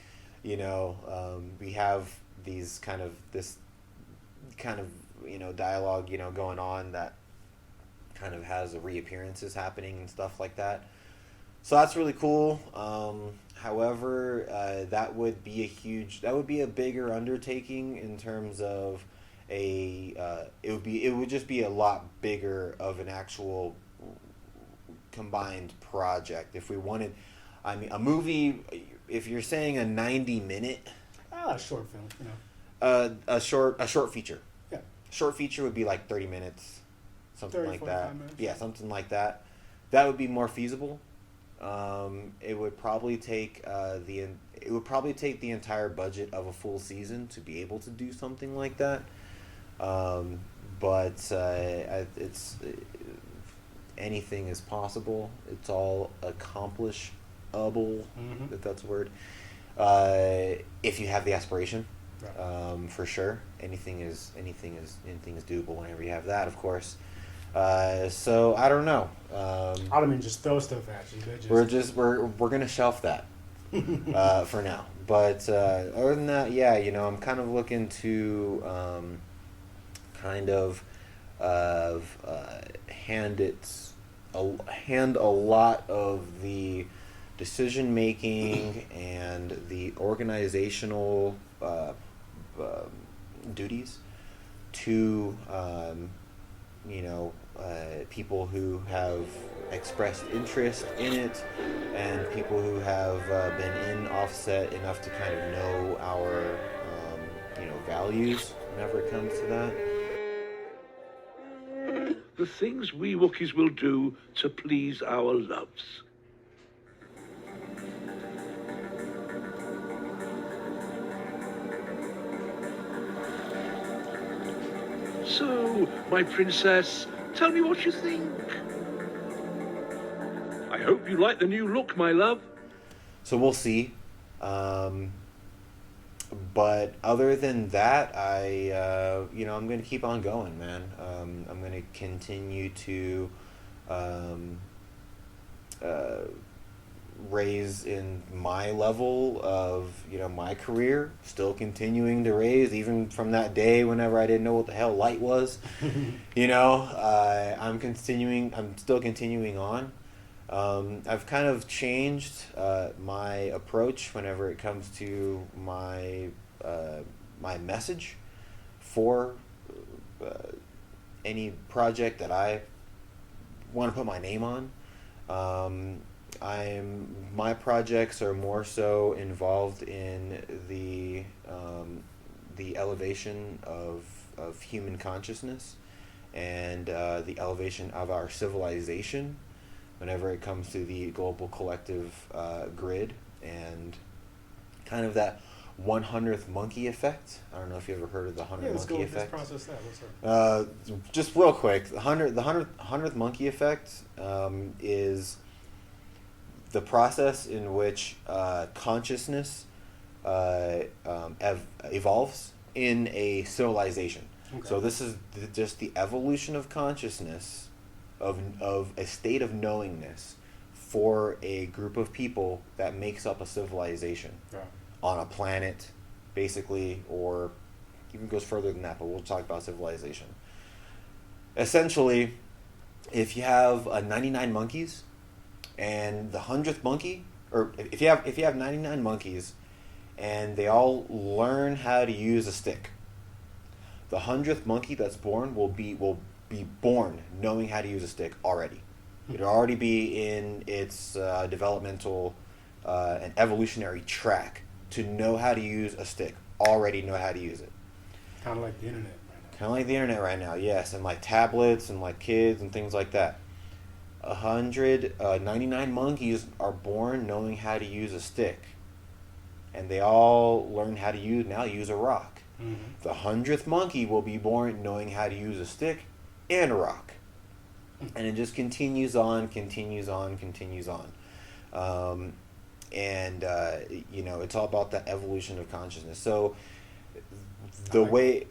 you know, we have this kind of you know dialogue, you know, going on that kind of has the reappearances happening and stuff like that. So that's really cool. However, that would be a bigger undertaking in terms of it would just be a lot bigger of an actual combined project. If we wanted, I mean, a movie, if you're saying a 90-minute, short film, you know, a short feature. Yeah, short feature would be like 30 minutes, something 30, like that. minutes. Yeah, something like that. That would be more feasible. It would probably take the entire budget of a full season to be able to do something like that. But it's anything is possible. It's all accomplishable, if that's a word. If you have the aspiration, Right. for sure. Anything is doable whenever you have that, of course. So I don't know. I don't mean just throw stuff at you. We're gonna shelf that for now. But other than that, yeah, you know, I'm kind of looking to hand a lot of the decision making and the organizational duties to you know, people who have expressed interest in it and people who have been in Offset enough to kind of know our you know, values whenever it comes to that. The things we Wookiees will do to please our loves. So, my princess, tell me what you think. I hope you like the new look, my love. So we'll see. But other than that, you know, I'm going to keep on going, man. I'm going to continue to raise in my level of, you know, my career, still continuing to raise even from that day whenever I didn't know what the hell light was. You know, I'm still continuing on. I've kind of changed my approach whenever it comes to my message for any project that I want to put my name on. My projects are more so involved in the elevation of human consciousness and the elevation of our civilization whenever it comes to the global collective grid and kind of that 100th monkey effect. I don't know if you ever heard of the 100th monkey effect. Let's process that. What's up? Just real quick, the 100th monkey effect is the process in which consciousness evolves in a civilization. Okay. So this is just the evolution of consciousness, of a state of knowingness for a group of people that makes up a civilization on a planet, basically, or even goes further than that, but we'll talk about civilization. Essentially, if you have 99 monkeys and the 100th monkey, or if you have 99 monkeys and they all learn how to use a stick. The 100th monkey that's born will be born knowing how to use a stick already. It'll already be in its developmental and evolutionary track to know how to use a stick. Already know how to use it. Kind of like the internet right now. Kind of like the internet right now, yes, and like tablets and like kids and things like that. 99 monkeys are born knowing how to use a stick, and they all learn how to use a rock. Mm-hmm. The 100th monkey will be born knowing how to use a stick and a rock, and it just continues on. It's all about the evolution of consciousness. So the way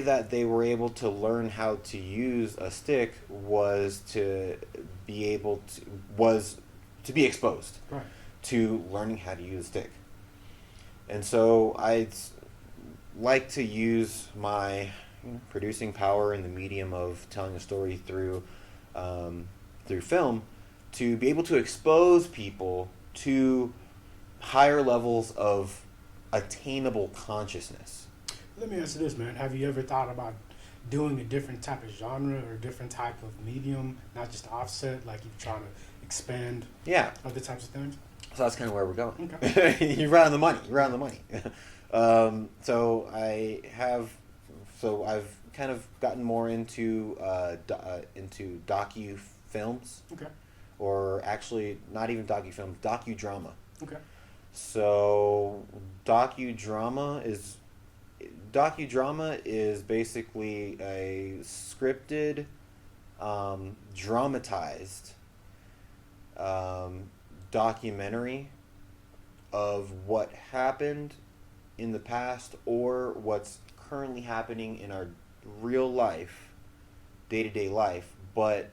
that they were able to learn how to use a stick was to be exposed Right. to learning how to use a stick. And so I'd like to use my producing power in the medium of telling a story through film to be able to expose people to higher levels of attainable consciousness. Let me ask you this, man. Have you ever thought about doing a different type of genre or a different type of medium, not just offset, like you're trying to expand other types of things? So that's kind of where we're going. Okay. You're right on the money. I've kind of gotten more into docu films. Okay. Or actually, not even docu-films, docudrama. Okay. So docudrama is basically a scripted, dramatized documentary of what happened in the past or what's currently happening in our real life, day-to-day life, but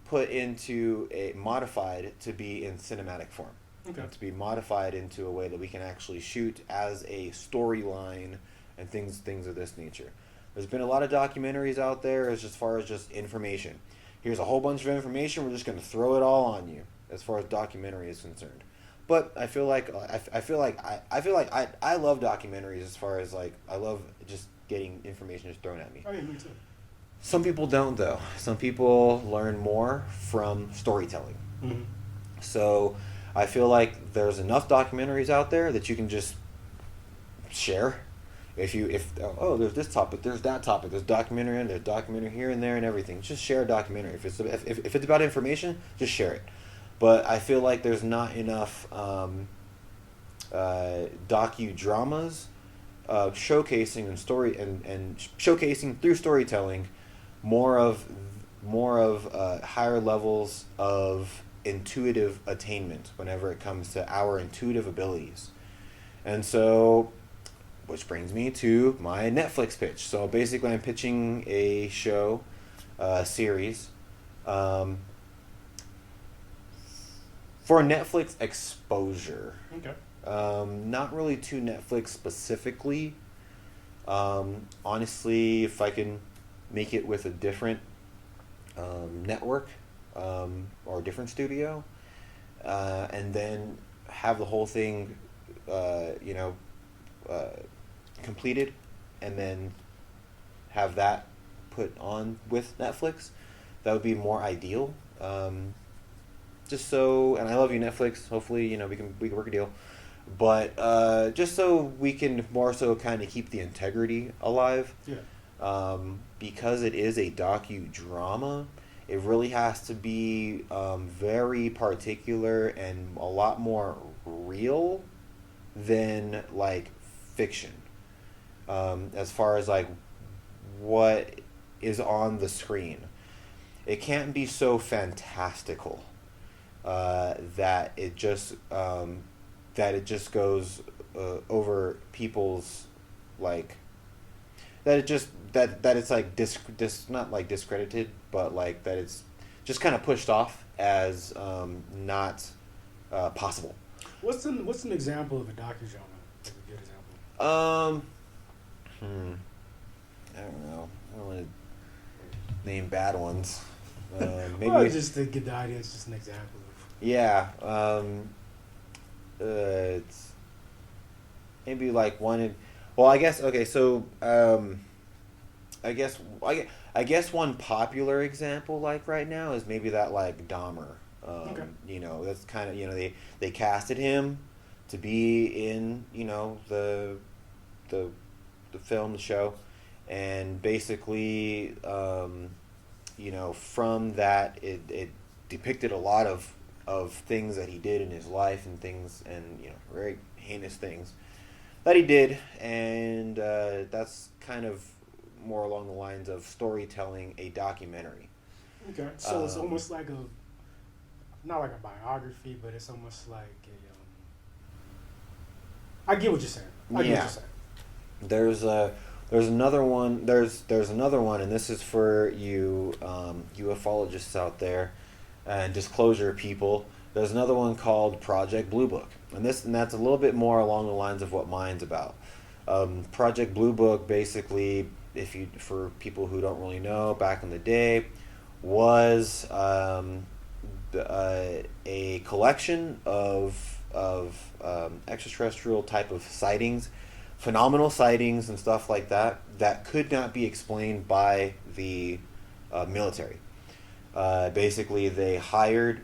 put into modified to be in cinematic form. Okay. To be modified into a way that we can actually shoot as a storyline and things of this nature. There's been a lot of documentaries out there as far as just information. Here's a whole bunch of information. We're just going to throw it all on you as far as documentary is concerned. But I feel like I love documentaries as far as like I love just getting information just thrown at me. Oh yeah, me too. Some people don't though. Some people learn more from storytelling. Mm-hmm. So I feel like there's enough documentaries out there that you can just share. There's this topic, there's that topic, there's documentary and there's documentary here and there and everything. Just share a documentary. If it's about information, just share it. But I feel like there's not enough docudramas showcasing and showcasing through storytelling more of higher levels of intuitive attainment whenever it comes to our intuitive abilities. And so, which brings me to my Netflix pitch. So basically I'm pitching a show, series, for Netflix exposure. Okay. Not really to Netflix specifically. Honestly, if I can make it with a different network or a different studio, and then have the whole thing, completed, and then have that put on with Netflix, that would be more ideal. Just so, and I love you, Netflix. Hopefully, we can work a deal. But just so we can more so kind of keep the integrity alive. Yeah. Because it is a docudrama, it really has to be very particular and a lot more real than like fiction. As far as like what is on the screen, it can't be so fantastical that it just goes over people's like that it's like not like discredited, but like that it's just kind of pushed off as not possible. What's an example of a docudrama? Like a good example. I don't know. I don't want to name bad ones. Maybe well, just to get the audience just an example of. Yeah. it's maybe like one in. Well, I guess okay. So I guess one popular example like right now is maybe that like Dahmer. Okay. You know, that's kind of, you know, they casted him to be in, you know, the film, the show, and basically, you know, from that it depicted a lot of things that he did in his life and things, and you know, very heinous things that he did, and that's kind of more along the lines of storytelling a documentary. Okay. So it's almost like not like a biography, but it's almost like I get what you're saying. I get what you're saying. There's another one. There's another one, and this is for you ufologists out there and disclosure people. There's another one called Project Blue Book, and that's a little bit more along the lines of what mine's about. Project Blue Book, basically, for people who don't really know, back in the day, was a collection of extraterrestrial type of sightings, phenomenal sightings and stuff like that could not be explained by the military. Basically, they hired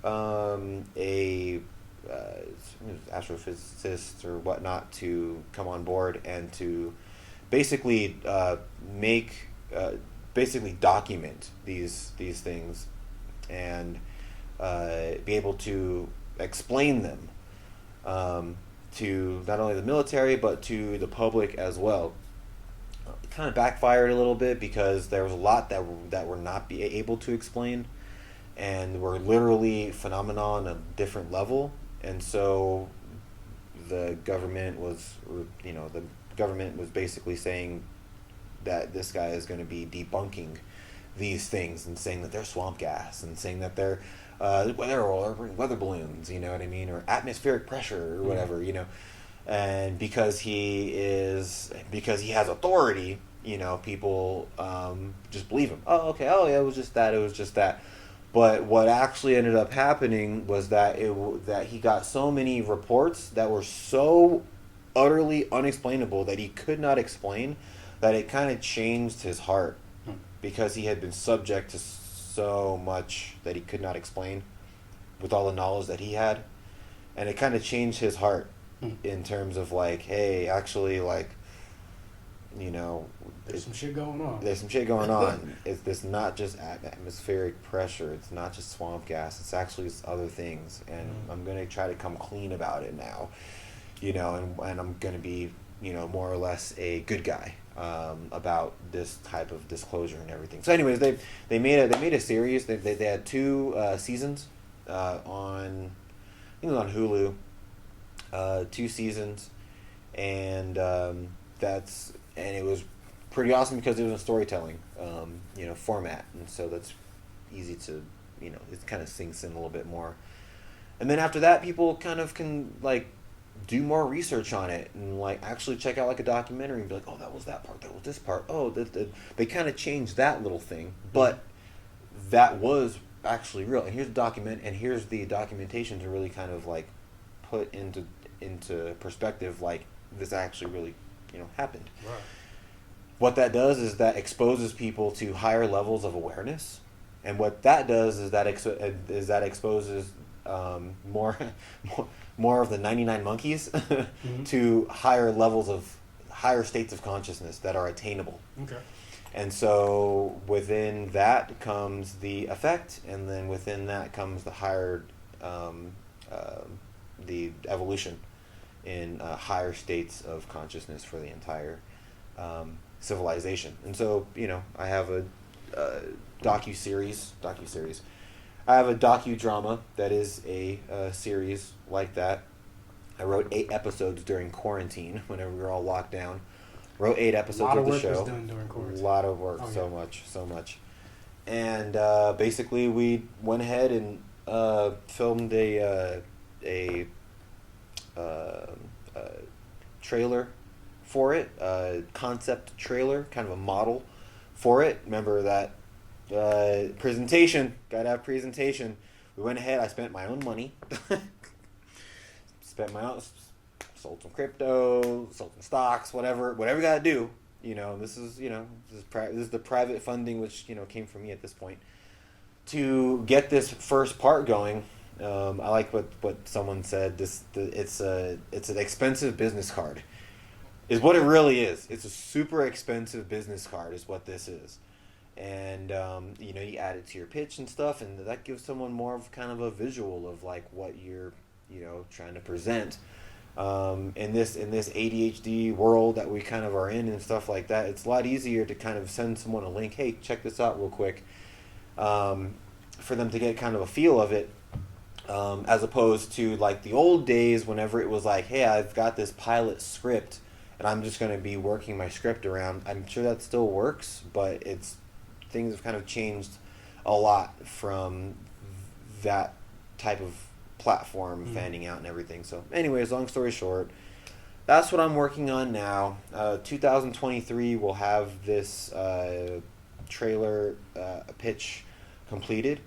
a astrophysicist or whatnot to come on board and to basically document these things and be able to explain them to not only the military but to the public as well. It kind of backfired a little bit because there was a lot that were not be able to explain and were literally phenomena on a different level, and so the government was basically saying that this guy is going to be debunking these things and saying that they're swamp gas and saying that they're weather balloons, you know what I mean, or atmospheric pressure or whatever, you know. And because he has authority, you know, people just believe him. Oh, okay. Oh, yeah, it was just that. But what actually ended up happening was that that he got so many reports that were so utterly unexplainable that he could not explain, that it kind of changed his heart, because he had been subject to so much that he could not explain with all the knowledge that he had, and it kind of changed his heart in terms of like, hey, actually, like, you know, there's some shit going on. There's some shit going on. It's not just atmospheric pressure. It's not just swamp gas. It's actually other things, and I'm gonna try to come clean about it now, you know, and I'm gonna be, you know, more or less a good guy about this type of disclosure and everything. So, anyways, they made a series. They had 2 seasons on, I think it was on Hulu. 2 seasons, and it was pretty awesome because it was a storytelling, you know, format, and so that's easy to, you know, it kind of sinks in a little bit more. And then after that, people kind of can like do more research on it and like actually check out like a documentary and be like, oh, that was that part, that was this part. Oh, they kind of changed that little thing, but that was actually real. And here's the documentation to really kind of like put into perspective, like this actually really, you know, happened. Right. What that does is that exposes people to higher levels of awareness, and what that does is that exposes more of the 99 monkeys to higher states of consciousness that are attainable. Okay. And so within that comes the effect, and then within that comes the higher the evolution in higher states of consciousness for the entire civilization. And so, you know, I have a docu-series. I have a docudrama that is a series like that. I wrote 8 episodes during quarantine whenever we were all locked down. Wrote 8 episodes of the show. A lot of work was done during quarantine. A lot of work, so much. And basically we went ahead and filmed a trailer for it, a concept trailer, kind of a model for it. Remember that presentation, gotta have presentation. We went ahead, I spent my own money, spent my own, sold some crypto, sold some stocks, whatever you got to do. This is the private funding, which came from me at this point to get this first part going. I like what someone said. It's an expensive business card, is what it really is. It's a super expensive business card, is what this is. And you add it to your pitch and stuff, and that gives someone more of kind of a visual of like what you're trying to present. In this ADHD world that we kind of are in and stuff like that, it's a lot easier to kind of send someone a link. Hey, check this out real quick, for them to get kind of a feel of it, as opposed to like the old days whenever it was like, hey, I've got this pilot script and I'm just going to be working my script around. I'm sure that still works, but things have kind of changed a lot from that type of platform fanning out and everything. So anyways, long story short, that's what I'm working on now. 2023 will have this trailer pitch completed,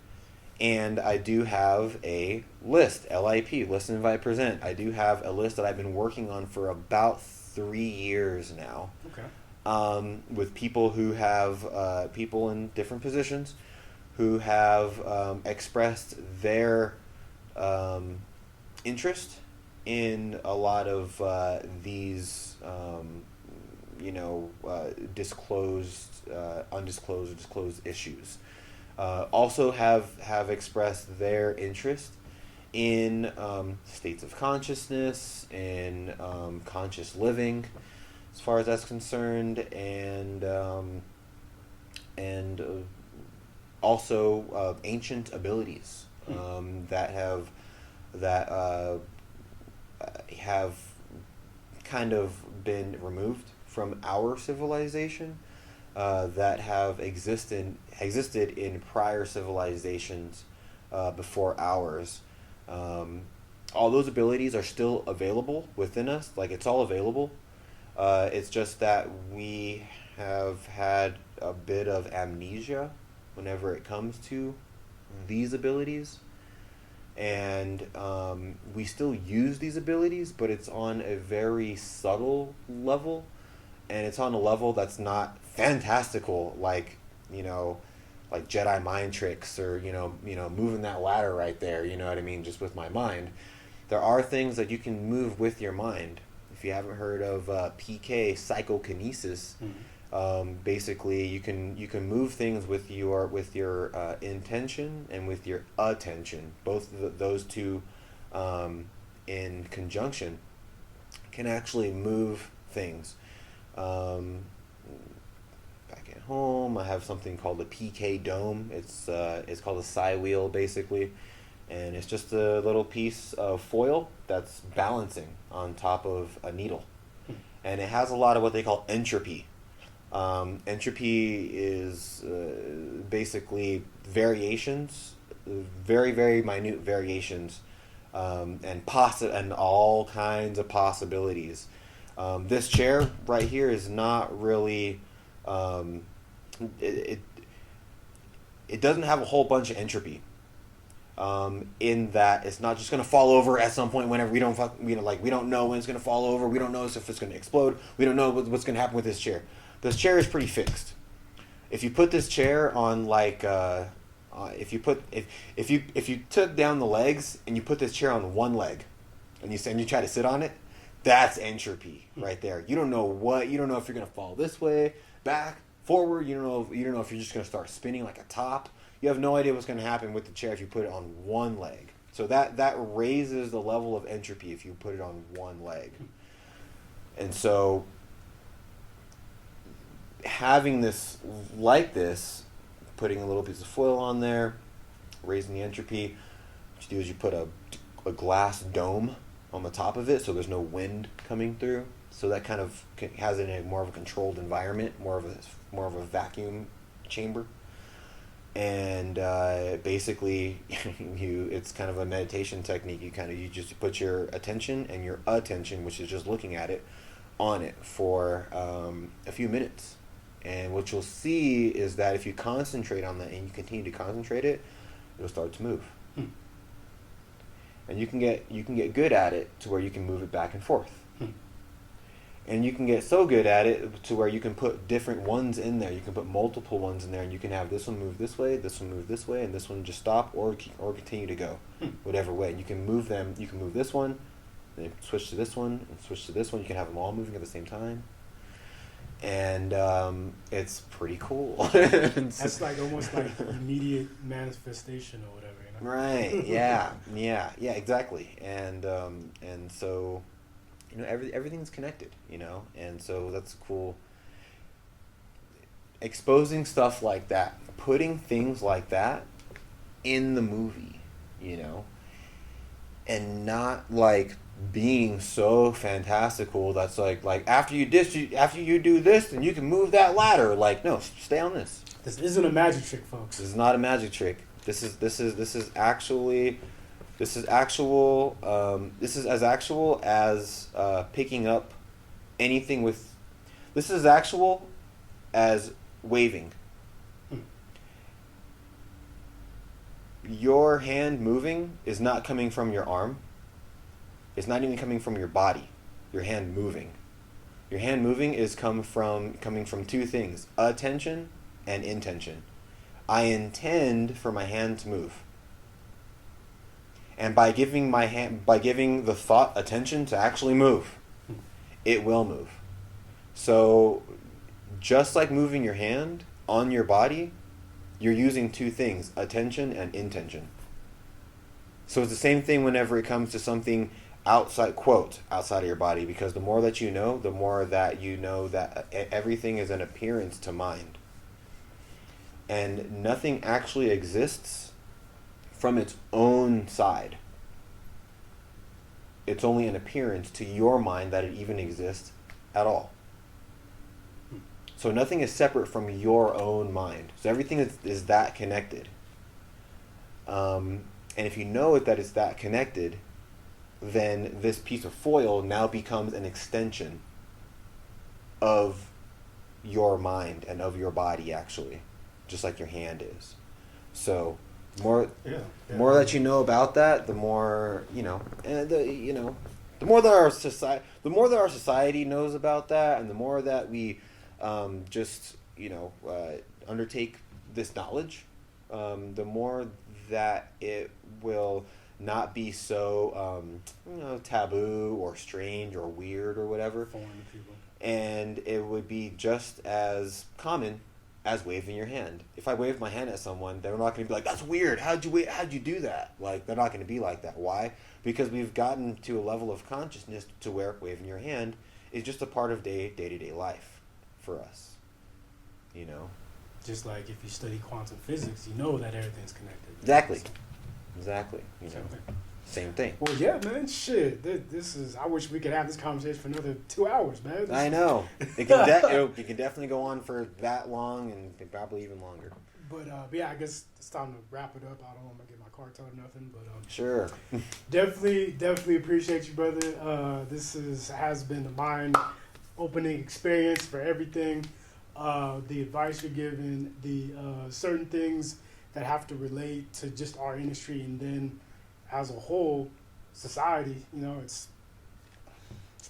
and I do have a list, LIP, List Invite Present. I do have a list that I've been working on for about 3 years now. Okay. With people who have people in different positions who have expressed their interest in a lot of these undisclosed or disclosed issues. Also have expressed their interest in states of consciousness, in conscious living, as far as that's concerned, and also ancient abilities that have kind of been removed from our civilization, that have existed in prior civilizations before ours. All those abilities are still available within us. Like, it's all available. It's just that we have had a bit of amnesia whenever it comes to these abilities. And we still use these abilities, but it's on a very subtle level. And it's on a level that's not fantastical, like Jedi mind tricks, or moving that ladder right there, you know what I mean, just with my mind. There are things that you can move with your mind. If you haven't heard of PK, psychokinesis, basically you can move things with your intention and with your attention. Both of those two in conjunction can actually move things. Back at home, I have something called the PK dome. It's called a psi wheel, basically, and it's just a little piece of foil that's balancing on top of a needle, and it has a lot of what they call entropy. Entropy is basically variations, very, very minute variations, and all kinds of possibilities. This chair right here is not really, it doesn't have a whole bunch of entropy, in that it's not just going to fall over at some point whenever we don't know when it's going to fall over. We don't know if it's going to explode. We don't know what's going to happen with this chair. This chair is pretty fixed. If you put this chair on if you took down the legs and you put this chair on one leg, and you try to sit on it, that's entropy right there. You don't know if you're going to fall this way, back, forward. You don't know if you're just going to start spinning like a top. You have no idea what's going to happen with the chair if you put it on one leg. So that raises the level of entropy if you put it on one leg. And so having this like this, putting a little piece of foil on there, raising the entropy, what you do is you put a glass dome on the top of it, so there's no wind coming through. So that kind of has it in more of a controlled environment, more of a vacuum chamber. And basically, it's kind of a meditation technique. You just put your attention and your attention, which is just looking at it, on it for a few minutes. And what you'll see is that if you concentrate on that and you continue to concentrate it, it'll start to move. And you can get good at it to where you can move it back and forth. And you can get so good at it to where you can put different ones in there. You can put multiple ones in there, and you can have this one move this way, this one move this way, and this one just stop or continue to go, whatever way. And you can move them. You can move this one, then switch to this one, and switch to this one. You can have them all moving at the same time, and it's pretty cool. That's like almost like immediate manifestation or whatever. You know? Right? Yeah, exactly. And so. Everything's connected, and so that's cool. Exposing stuff like that, putting things like that in the movie, and not like being so fantastical that's like after you do this, then you can move that ladder. Like, no, stay on this. This isn't a magic trick, folks. This is not a magic trick. This is actually. This is actual. This is as actual as picking up anything with. This is actual as waving. Your hand moving is not coming from your arm. It's not even coming from your body. Your hand moving. Your hand moving is coming from two things: attention and intention. I intend for my hand to move. And by giving the thought attention to actually move, it will move. So, just like moving your hand on your body, you're using two things: attention and intention. So it's the same thing whenever it comes to something outside of your body, because the more that you know, the more that you know that everything is an appearance to mind. And nothing actually exists from its own side. It's only an appearance to your mind that it even exists at all. So nothing is separate from your own mind. So everything is that connected. And if you know that it's that connected, then this piece of foil now becomes an extension of your mind and of your body, actually, just like your hand is. So the more that you know about that, the more the more that our society knows about that, and the more that we undertake this knowledge, the more that it will not be so taboo or strange or weird or whatever. Foreign to people. And it would be just as common as waving your hand. If I wave my hand at someone, they're not going to be like, "That's weird. How'd you do that?" Like, they're not going to be like that. Why? Because we've gotten to a level of consciousness to where waving your hand is just a part of day-to-day life for us. Just like if you study quantum physics, you know that everything's connected. Exactly. Same thing. Well, yeah, man. Shit. This is. I wish we could have this conversation for another 2 hours, man. I know. It can definitely go on for that long, and probably even longer. But yeah, I guess it's time to wrap it up. I don't want to get my car towed or nothing, but sure. definitely appreciate you, brother. This has been a mind-opening experience for everything. The advice you're giving, the certain things that have to relate to just our industry, and then as a whole society, it's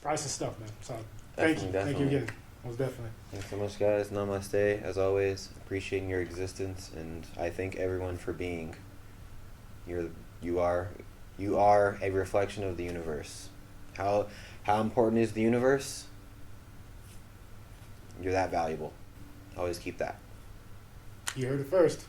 priceless stuff, man. So thank you again, most definitely. Thanks so much, guys. Namaste, as always. Appreciating your existence, and I thank everyone for being. You are a reflection of the universe. How important is the universe? You're that valuable. Always keep that. You heard it first.